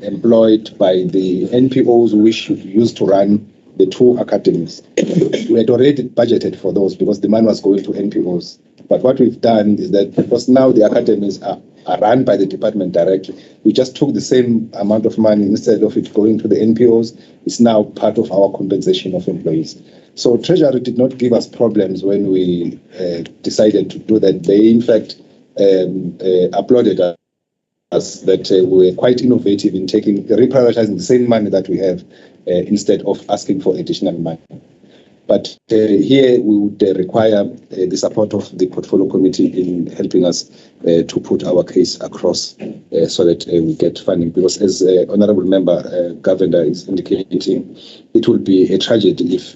Speaker 3: employed by the NPOs which used to run the 2 academies. We had already budgeted for those because the money was going to NPOs. But what we've done is that because now the academies are run by the department directly, we just took the same amount of money instead of it going to the NPOs. It's now part of our compensation of employees. So Treasury did not give us problems when we decided to do that. They, in fact, applauded us that we were quite innovative in reprioritizing the same money that we have instead of asking for additional money. But here we would require the support of the portfolio committee in helping us to put our case across so that we get funding. Because as Honourable Member Governor is indicating, it will be a tragedy if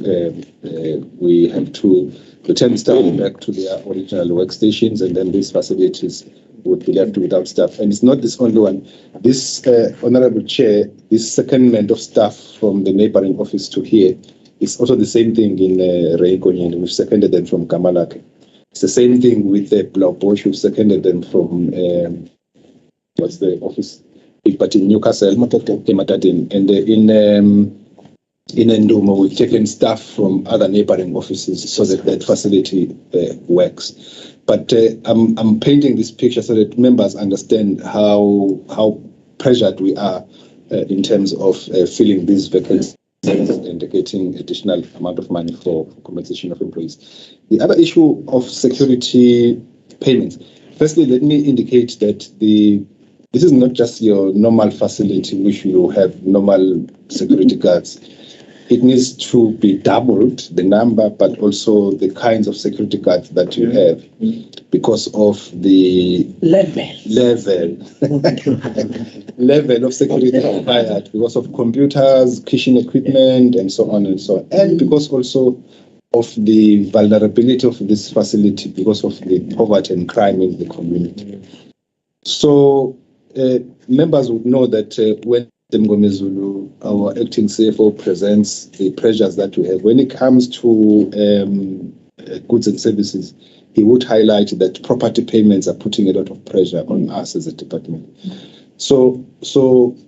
Speaker 3: we have to return staff back to their original workstations and then these facilities would be left without staff. And it's not this only one. This, Honourable Chair, this secondment of staff from the neighbouring office to here, it's also the same thing in Reikonyeni. We've seconded them from Kamalake. It's the same thing with Blaubosch. We've seconded them from, what's the office? But in Newcastle, Matadin. And in Ndumo, we've taken staff from other neighboring offices so that that facility works. But I'm painting this picture so that members understand how pressured we are in terms of filling these vacancies and getting additional amount of money for compensation of employees. The other issue of security payments. Firstly, let me indicate that this is not just your normal facility which you have normal security guards. It needs to be doubled, the number, but also the kinds of security guards that you have because of the level of security required, because of computers, kitchen equipment, and so on and so on. And because also of the vulnerability of this facility, because of the poverty and crime in the community. So members would know that when Mngomezulu, our acting CFO, presents the pressures that we have. When it comes to goods and services, he would highlight that property payments are putting a lot of pressure on us as a department. So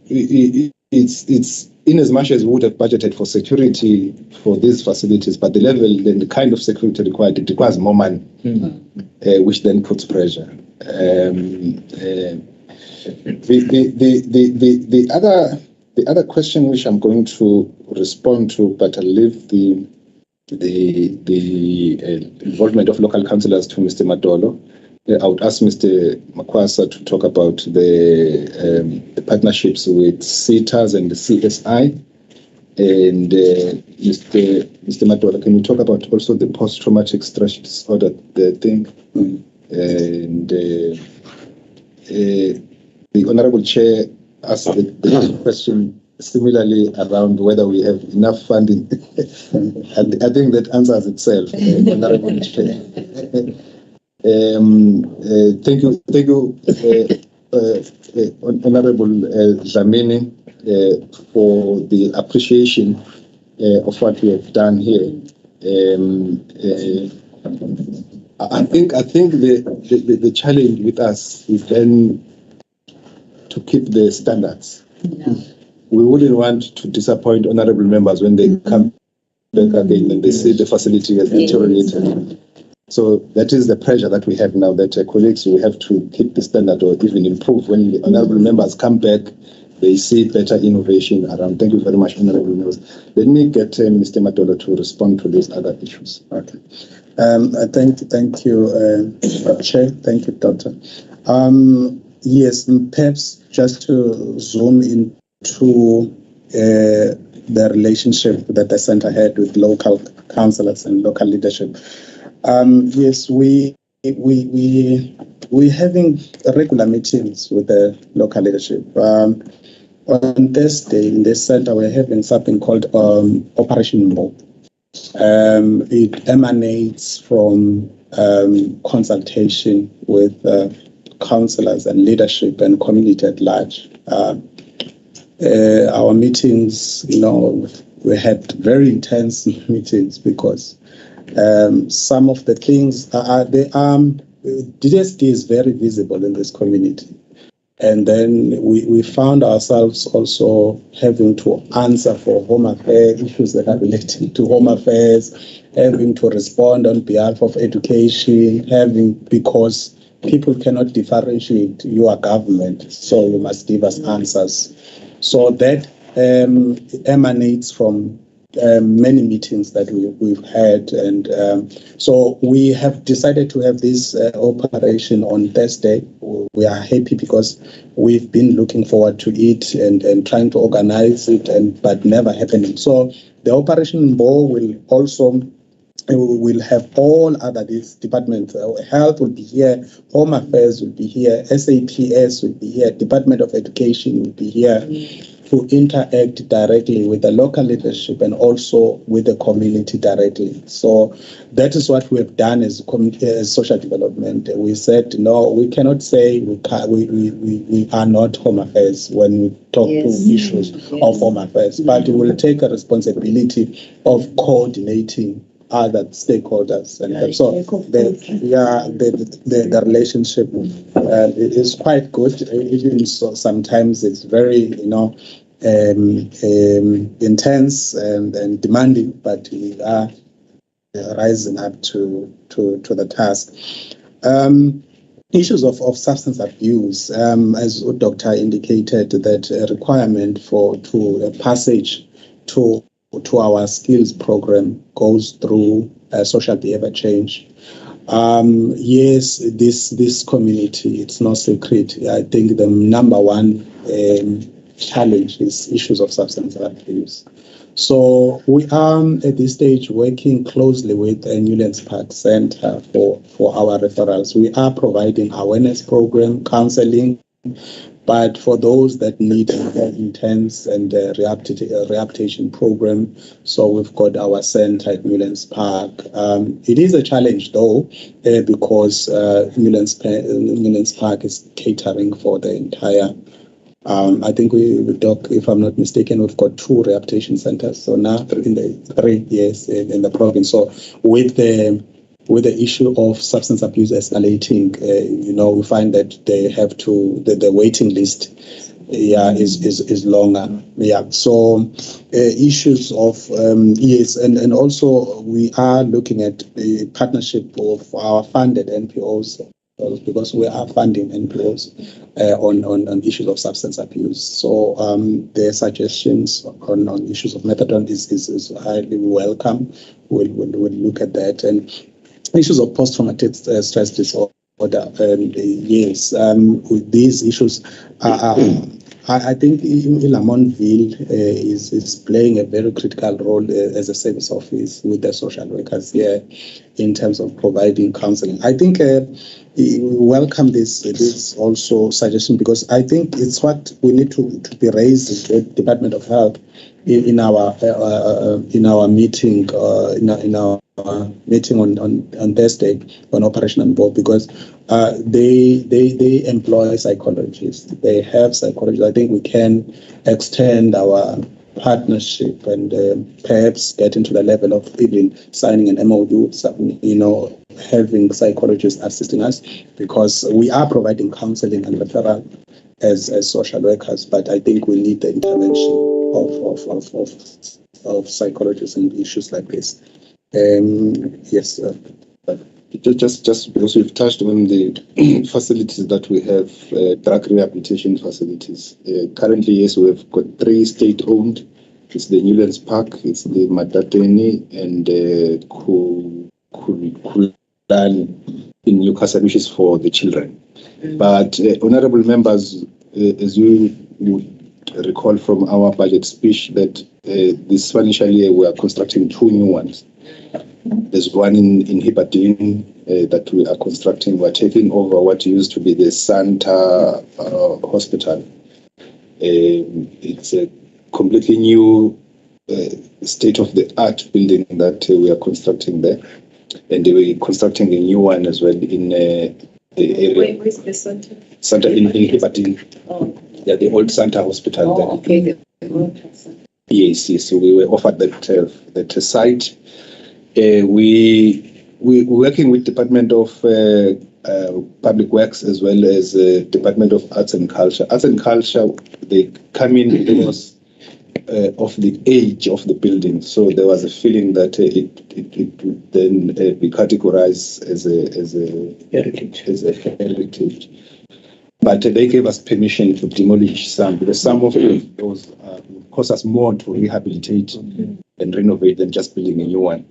Speaker 3: it's in as much as we would have budgeted for security for these facilities, but the level and the kind of security required, it requires more money, which then puts pressure. The other question which I'm going to respond to, but I'll leave the involvement of local councillors to Mr. Madolo. I would ask Mr. Makwasa to talk about the partnerships with CETAs and the CSI. And Mr. Madolo, can you talk about also the post-traumatic stress disorder thing? And the Honourable Chair asked the question similarly around whether we have enough funding. And I think that answers itself, Honourable Chair. Thank you, Honourable Dlamini, for the appreciation of what we have done here. I think the challenge with us is then to keep the standards. We wouldn't want to disappoint honourable members when they come back again and they see the facility has deteriorated. So that is the pressure that we have now, that colleagues will have to keep the standard or even improve. When the honourable members come back, they see better innovation around. Thank you very much, honourable members. Let me get Mr. Madolo to respond to these other issues.
Speaker 4: Okay. Thank you, Chair. Thank you, Doctor. Yes, perhaps just to zoom into the relationship that the centre had with local councillors and local leadership. Yes, we're having regular meetings with the local leadership. On Thursday in this centre, we're having something called Operation Mo. It emanates from consultation with councillors and leadership and community at large. Our meetings, we had very intense meetings because some of the things DSD is very visible in this community. And then we found ourselves also having to answer for home affairs, issues that are related to home affairs, having to respond on behalf of education, because people cannot differentiate your government, so you must give us answers. So that emanates from many meetings that we've had, and so we have decided to have this operation on Thursday. We are happy because we've been looking forward to it and trying to organize it, but never happening. So the operation in Bo will also will have all other these departments. Health will be here, Home Affairs will be here, SAPS will be here, Department of Education will be here to interact directly with the local leadership and also with the community directly. So that is what we have done as social development. We said, no, we cannot say we are not Home Affairs when we talk to issues of Home Affairs, but we will take a responsibility of coordinating other stakeholders, and so the relationship is quite good. Even so, sometimes it's very intense and demanding, but we are rising up to the task. Issues of substance abuse, as the doctor indicated, that a requirement to a passage to our skills program goes through social behavior change. Yes, this community, it's no secret. I think the number one challenge is issues of substance abuse. So we are at this stage working closely with the Newlands Park Centre for our referrals. We are providing awareness program, counseling, but for those that need intense and rehabilitation program, so we've got our center at Newlands Park. It is a challenge though, because Newlands Park is catering for the entire. I think Doc, if I'm not mistaken, we've got 2 rehabilitation centers. So now in the 3 years in the province. So with the issue of substance abuse escalating, we find that they have to the waiting list, is longer. So issues of yes, and also we are looking at the partnership of our funded NPOs, because we are funding NPOs on issues of substance abuse. So their suggestions on issues of methadone is highly welcome. We'll look at that. And issues of post-traumatic stress disorder, yes, with these issues, I think Lamontville is playing a very critical role as a service office with the social workers here in terms of providing counseling. I think we welcome this also suggestion, because I think it's what we need to be raised with the Department of Health in our meeting meeting on Thursday on Operation on Board, because they employ psychologists. They have psychologists. I think we can extend our partnership and perhaps get into the level of even signing an MOU, having psychologists assisting us, because we are providing counseling and referral as social workers, but I think we need the intervention of psychologists in issues like this. Yes.
Speaker 1: Just because we've touched on the facilities that we have, drug rehabilitation facilities. Currently, yes, we've got 3 state-owned. It's the Newlands Park, it's the Matateni, and Kulan in Newcastle, which is for the children. But honourable members, as you would recall from our budget speech, that this financial year we are constructing 2 new ones. There's one in Hibadin that we are constructing. We're taking over what used to be the Santa Hospital. It's a completely new state-of-the-art building that we are constructing there. And we're constructing a new one as well in the area.
Speaker 2: Where's the center?
Speaker 1: Santa in Hibadin.
Speaker 2: Oh.
Speaker 1: Yeah, the old Santa Hospital there.
Speaker 2: Okay. The old Santa.
Speaker 1: Yes. So we were offered that site. We're working with Department of
Speaker 3: Public Works as well as Department of Arts and Culture. Arts and Culture, they come in because of the age of the building. So there was a feeling that it would then be categorized as a heritage. But they gave us permission to demolish some, because some of those cost us more to rehabilitate and renovate than just building a new one.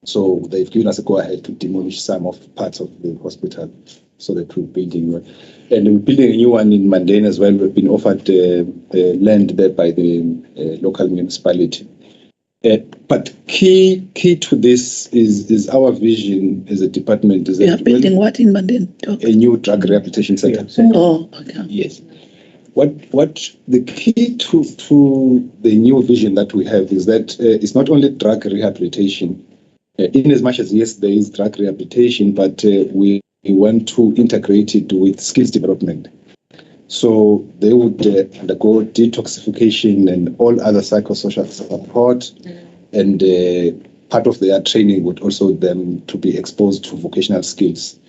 Speaker 3: So they've given us a go-ahead to demolish some of parts of the hospital so that we're building one. And we're building a new one in Mandane as well. We've been offered land there by the local municipality. But key to this is our vision as a department. Is
Speaker 8: We are building what in Mandane?
Speaker 3: a new drug rehabilitation center.
Speaker 8: Oh, okay.
Speaker 3: Yes. What the key to the new vision that we have is that it's not only drug rehabilitation. In as much as, yes, there is drug rehabilitation, but we want to integrate it with skills development. So they would undergo detoxification and all other psychosocial support, and part of their training would also them to be exposed to vocational skills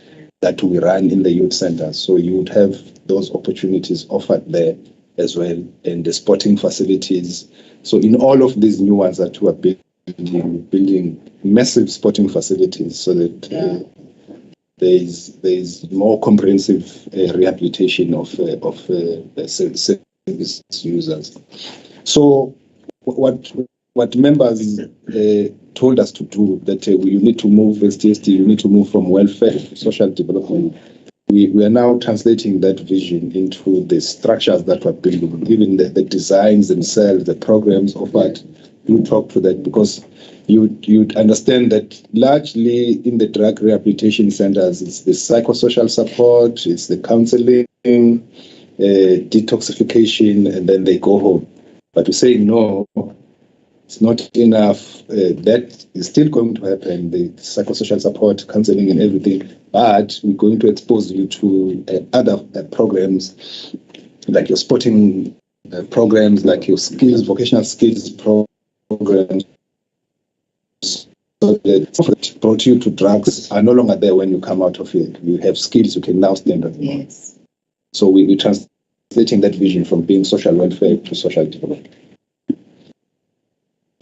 Speaker 3: that we run in the youth center. So you would have those opportunities offered there as well, and the sporting facilities. So in all of these new ones that we are building massive sporting facilities, so that there's more comprehensive rehabilitation of service users. So what members told us to do, that you need to move STSD, you need to move from welfare to social development. We are now translating that vision into the structures that we're building, even the designs themselves, the programs offered. You talk to that, because you'd understand that largely in the drug rehabilitation centers, it's the psychosocial support, it's the counseling, detoxification, and then they go home. But we say no, it's not enough. That is still going to happen, the psychosocial support, counseling and everything, but we're going to expose you to other programs, like your sporting programs, like your skills, vocational skills programs, so that brought you to drugs are no longer there when you come out of it. You have skills you can now stand on.
Speaker 2: Yes.
Speaker 3: So we're translating that vision from being social welfare to social development.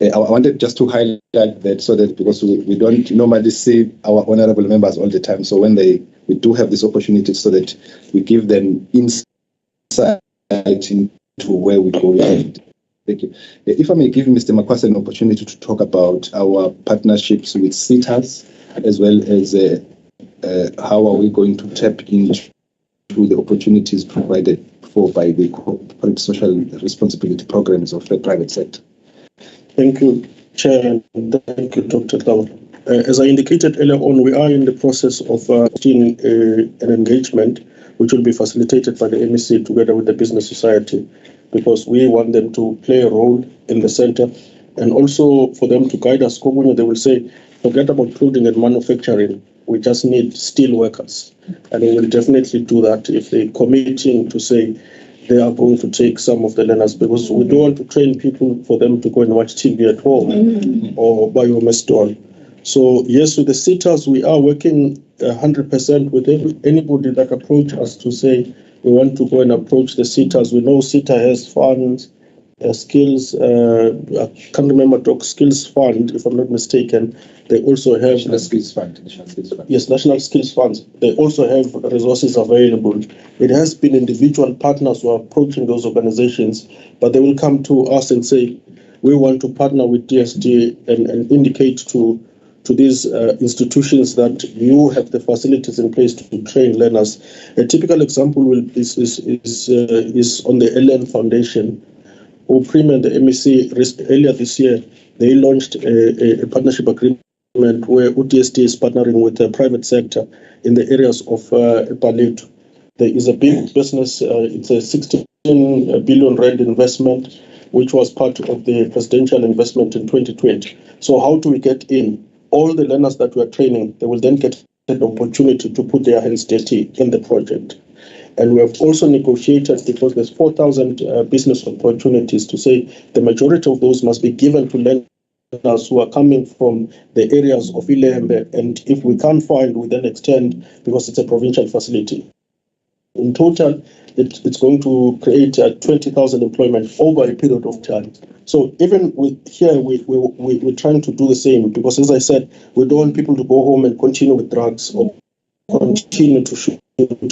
Speaker 3: I wanted just to highlight that, so that because we don't normally see our honorable members all the time. So when we do have this opportunity, so that we give them insight into where we're going. Thank you. If I may give Mr. Makwasa an opportunity to talk about our partnerships with SETAs, as well as how are we going to tap into the opportunities provided by the corporate social responsibility programs of the private sector.
Speaker 5: Thank you, Chair, and thank you, Dr. Laura. As I indicated earlier on, we are in the process of starting an engagement which will be facilitated by the MEC together with the business society, because we want them to play a role in the center, and also for them to guide us. They will say, forget about clothing and manufacturing, we just need steel workers. And they will definitely do that if they're committing to say they are going to take some of the learners, because we don't want to train people for them to go and watch TV at home or buy a mess doll. So yes, with the SETAs, we are working 100% with anybody that approach us to say we want to go and approach the SETAs. We know SETA has funds, skills, I can't remember, Doc, skills fund, if I'm not mistaken. They also have
Speaker 3: National Skills Fund.
Speaker 5: Yes, National Skills Funds. They also have resources available. It has been individual partners who are approaching those organizations, but they will come to us and say, we want to partner with DSD and indicate to these institutions that you have the facilities in place to train learners. A typical example is on the LN Foundation, who Prima, the MEC, earlier this year, they launched a partnership agreement where UDSD is partnering with the private sector in the areas of Paleto. There is a big business, it's a 16 billion rand investment, which was part of the presidential investment in 2020. So how do we get in? All the learners that we are training, they will then get the opportunity to put their hands dirty in the project. And we have also negotiated, because there's 4,000 business opportunities, to say the majority of those must be given to learners who are coming from the areas of Ilembe, and if we can't find, we then extend because it's a provincial facility. In total, it's going to create 20,000 employment over a period of time. So even with here, we're trying to do the same because, as I said, we don't want people to go home and continue with drugs or continue to shoot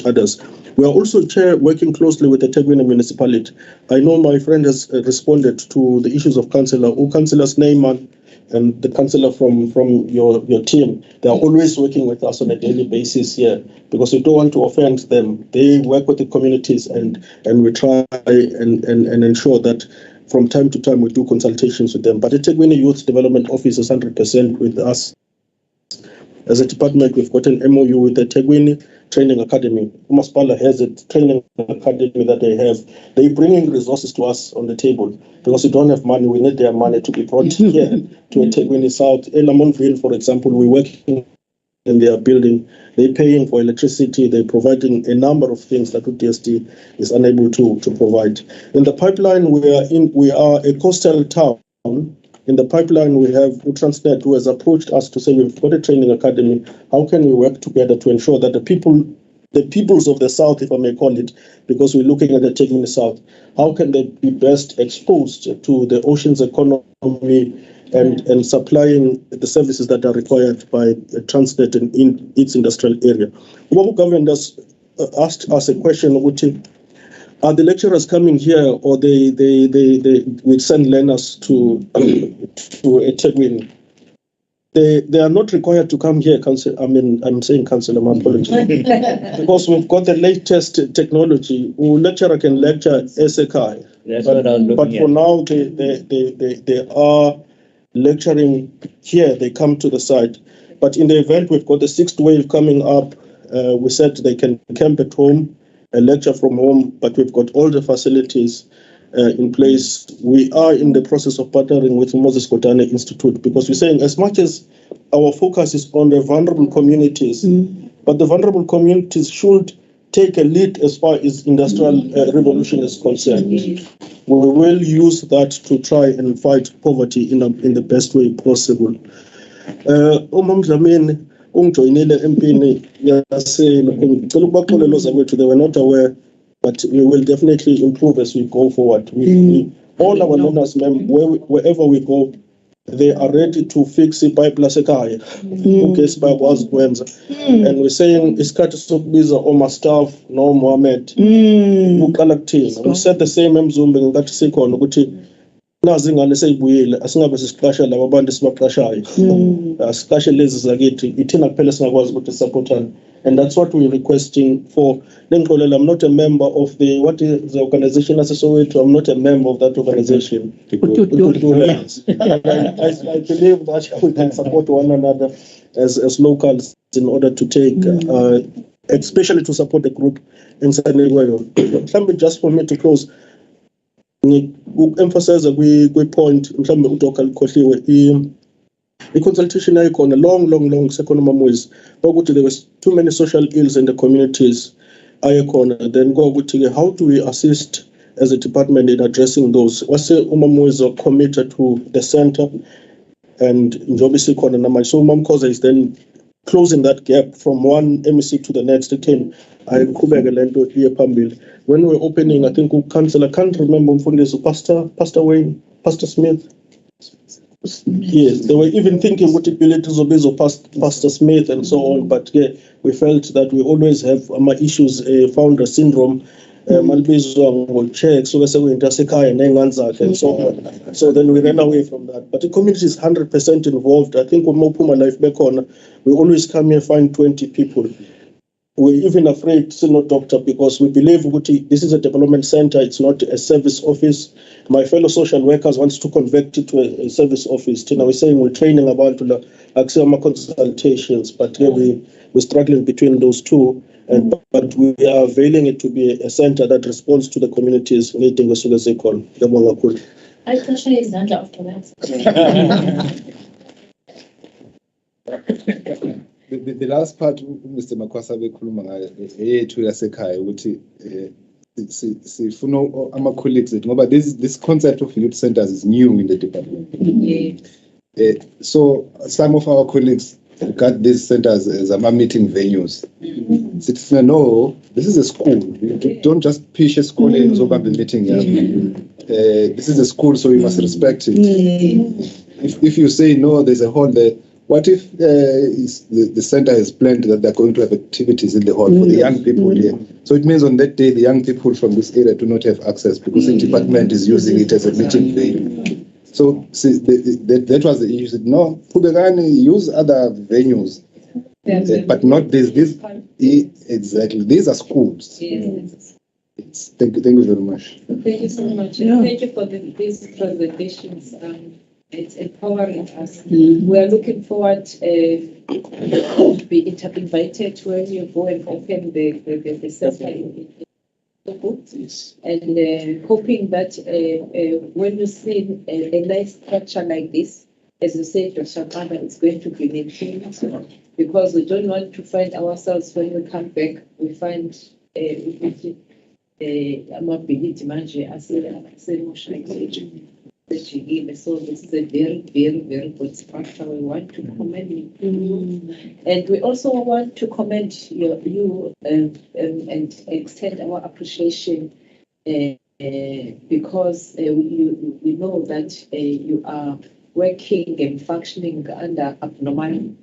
Speaker 5: others. We are also, Chair, working closely with the eThekwini municipality. I know my friend has responded to the issues of councillor, Councillors Neyman and the councillor from your team. They are always working with us on a daily basis here because we don't want to offend them. They work with the communities and we try and ensure that from time to time we do consultations with them. But the eThekwini Youth Development Office is 100% with us. As a department, we've got an MOU with the eThekwini Training Academy. Umasipala has a training academy that they have. They're bringing resources to us on the table because we don't have money. We need their money to be brought here to eThekwini South. In Lamontville, for example, we're working in their building. They're paying for electricity. They're providing a number of things that UDSD is unable to provide. In the pipeline, we are a coastal town. In the pipeline, we have Transnet, who has approached us to say, we've got a training academy. How can we work together to ensure that the peoples of the South, if I may call it, because we're looking at the eThekwini South, how can they be best exposed to the ocean's economy and supplying the services that are required by Transnet in its industrial area? Umabu government has asked us a question, which are the lecturers coming here, or they we send learners to eThekwini? They are not required to come here, I'm saying Councillor, my apologies. Because we've got the latest technology. A lecturer can lecture SKI. But for now, they are lecturing here. They come to the site. But in the event we've got the 6th wave coming up, we said they can camp at home, lecture from home, but we've got all the facilities in place. We are in the process of partnering with Moses Kotane Institute because we're saying as much as our focus is on the vulnerable communities, but the vulnerable communities should take a lead as far as industrial revolution is concerned. We will use that to try and fight poverty in the best way possible. Ungijoyinile empini yaselo ngicela ukubaxolela zakwethu, they were not aware, but we will definitely improve as we go forward. All our learners, wherever we go, they are ready to fix ipipe lasekhaya ugesi bayakwazi ukwenza. And we're saying isikhathi sokubiza oma staff no Mohammed uqala kuthina. We said the same emzumbe ngenkathi sikhona ukuthi nazi ingane seyibuyile asingabe sisiqasha labo abantu sibaqashayo, asiqashe lezi zakithi ithina kuphela singakwazi ukuthi supportane. And that's what we're requesting for. I'm not a member of the organization as a Soweto. I'm not a member of that organization. I believe that we can support one another as locals in order to take, especially to support the group inside the just for me to close. Emphasize a point. The consultation icon, a long second memories. But there was too many social ills in the communities. Icon, then go to how do we assist as a department in addressing those? What's the memories are committed to the center and Njobisi Kona. So Mamkoza is then closing that gap from one MEC to the next. Again, when we're opening, I think councillor can't remember Pastor Wayne, Pastor Smith. Yes, they were even thinking what it be or Pastor Smith and so on, but yeah, we felt that we always have issues, founder syndrome, will check, so we and so on. So then we ran away from that. But the community is 100% involved. I think when Mopuma Life back on, we always come here, find 20 people. We're even afraid to see no doctor because we believe this is a development center, it's not a service office. My fellow social workers wants to convert it to a service office. We're saying we're training about Axioma consultations, but yeah, we're struggling between those two. But we are availing it to be a center that responds to the communities needing the service call.
Speaker 6: I can show you Zandla after that.
Speaker 3: The last part, Mr. Makwasa bekhuluma ngayo yethu yasekhaya ukuthi sifuna ama colleagues ngoba this concept of youth centers is new in the department. So some of our colleagues regard these centers as meeting venues. It's no, this is a school. You don't just pitch a school and so be meeting. This is a school, so you must respect it. If you say no, there's a hall there. What if the center has planned that they're going to have activities in the hall for the young people here? So it means on that day, the young people from this area do not have access because the department is using it as a meeting venue. So see, that was the issue. Said, no, Kubegani, use other venues, but not this. Exactly. These are schools.
Speaker 2: Yes.
Speaker 3: Thank you very much.
Speaker 2: Thank you so much. Thank you for these presentations. It's empowering us. We are looking forward to be invited when you go and open the center in and hoping that when you see a nice structure like this, as you said, Dr. Mama, it's going to be maintained because we don't want to find ourselves when we come back, we find amability manje asemoshakile. So this is a very, very, very good structure. We want to commend you. And we also want to commend you and extend our appreciation because we know that you are working and functioning under abnormal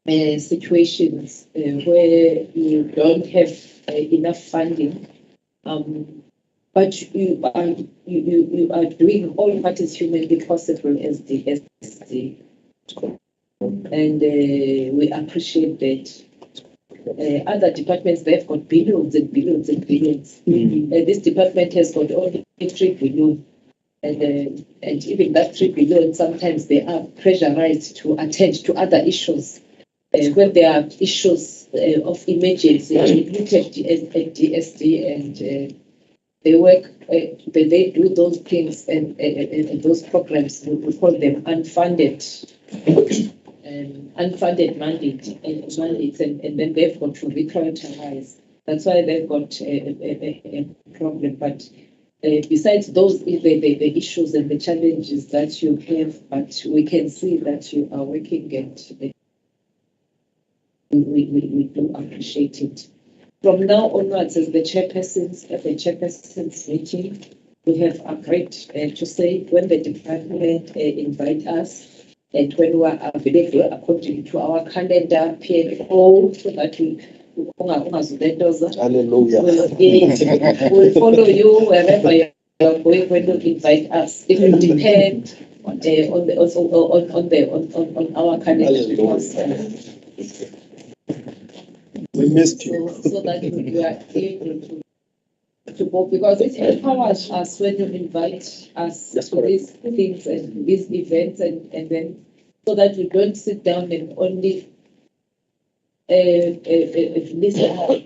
Speaker 2: situations where you don't have enough funding. But you are doing all what is humanly possible as the SD. And we appreciate that. Other departments, they've got billions and billions and billions. This department has got only 3 billion. And even that 3 billion, sometimes they are pressurized to attend to other issues. When there are issues of emergency, look at DSD and they work, they do those things and those programs, we call them unfunded mandates, and then they've got to reprioritize. That's why they've got a problem. But besides those, the issues and the challenges that you have, but we can see that you are working and we do appreciate it. From now onwards, as the chairpersons at the chairpersons meeting, we have agreed to say when the department invite us and when we are available according to our calendar, PNO, so that we
Speaker 3: Hallelujah.
Speaker 2: will follow you wherever you are going when you invite us. It will depend on our calendar.
Speaker 3: We missed you.
Speaker 2: So that we are able to go, because it empowers us when you invite us to these things and these events, and then so that we don't sit down and only listen to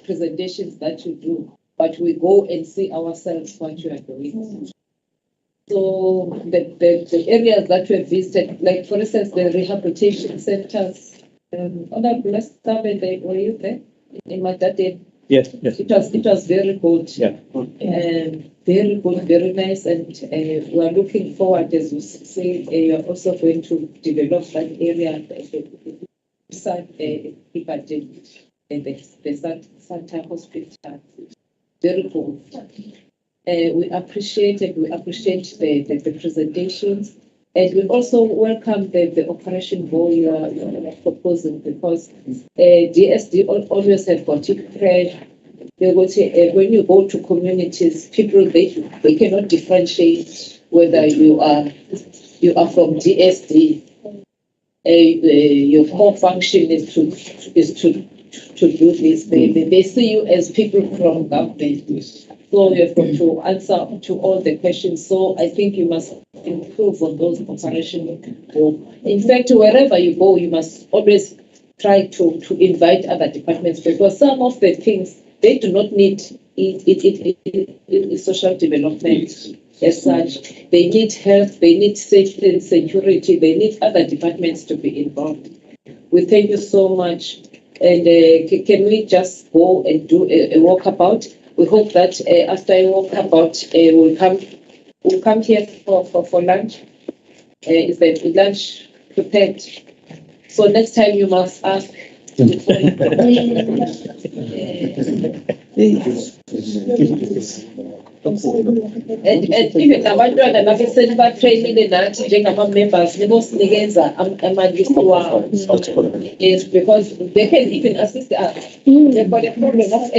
Speaker 2: presentations that you do, but we go and see ourselves what you are doing. So the areas that we have visited, like for instance the rehabilitation centers. Honorable were you there in Madate?
Speaker 7: Yes.
Speaker 2: It was very good.
Speaker 7: Yeah.
Speaker 2: Very good, very nice, and we are looking forward, as you say, you are also going to develop that area, the Santa Hospital. Very good. We appreciate it. We appreciate the presentations. And we also welcome the operation goal you are proposing, because DSD always have got it prayer. When you go to communities, people they cannot differentiate whether you are from DSD. Your core function is to do this. They see you as people from government. So you have got to answer to all the questions. So I think you must improve on those operations. In fact, wherever you go, you must always try to invite other departments, because some of the things they do not need social development as such. They need health, they need safety and security, they need other departments to be involved. We thank you so much. And can we just go and do a walkabout? We hope that after a walkabout, we'll come here for lunch. is the lunch prepared? So next time you must ask. And even abantwana nabesele batrainile nathi njengama-members nibosinikeza ama-list wabo. Yes, because they can even assist us. They've got a problem of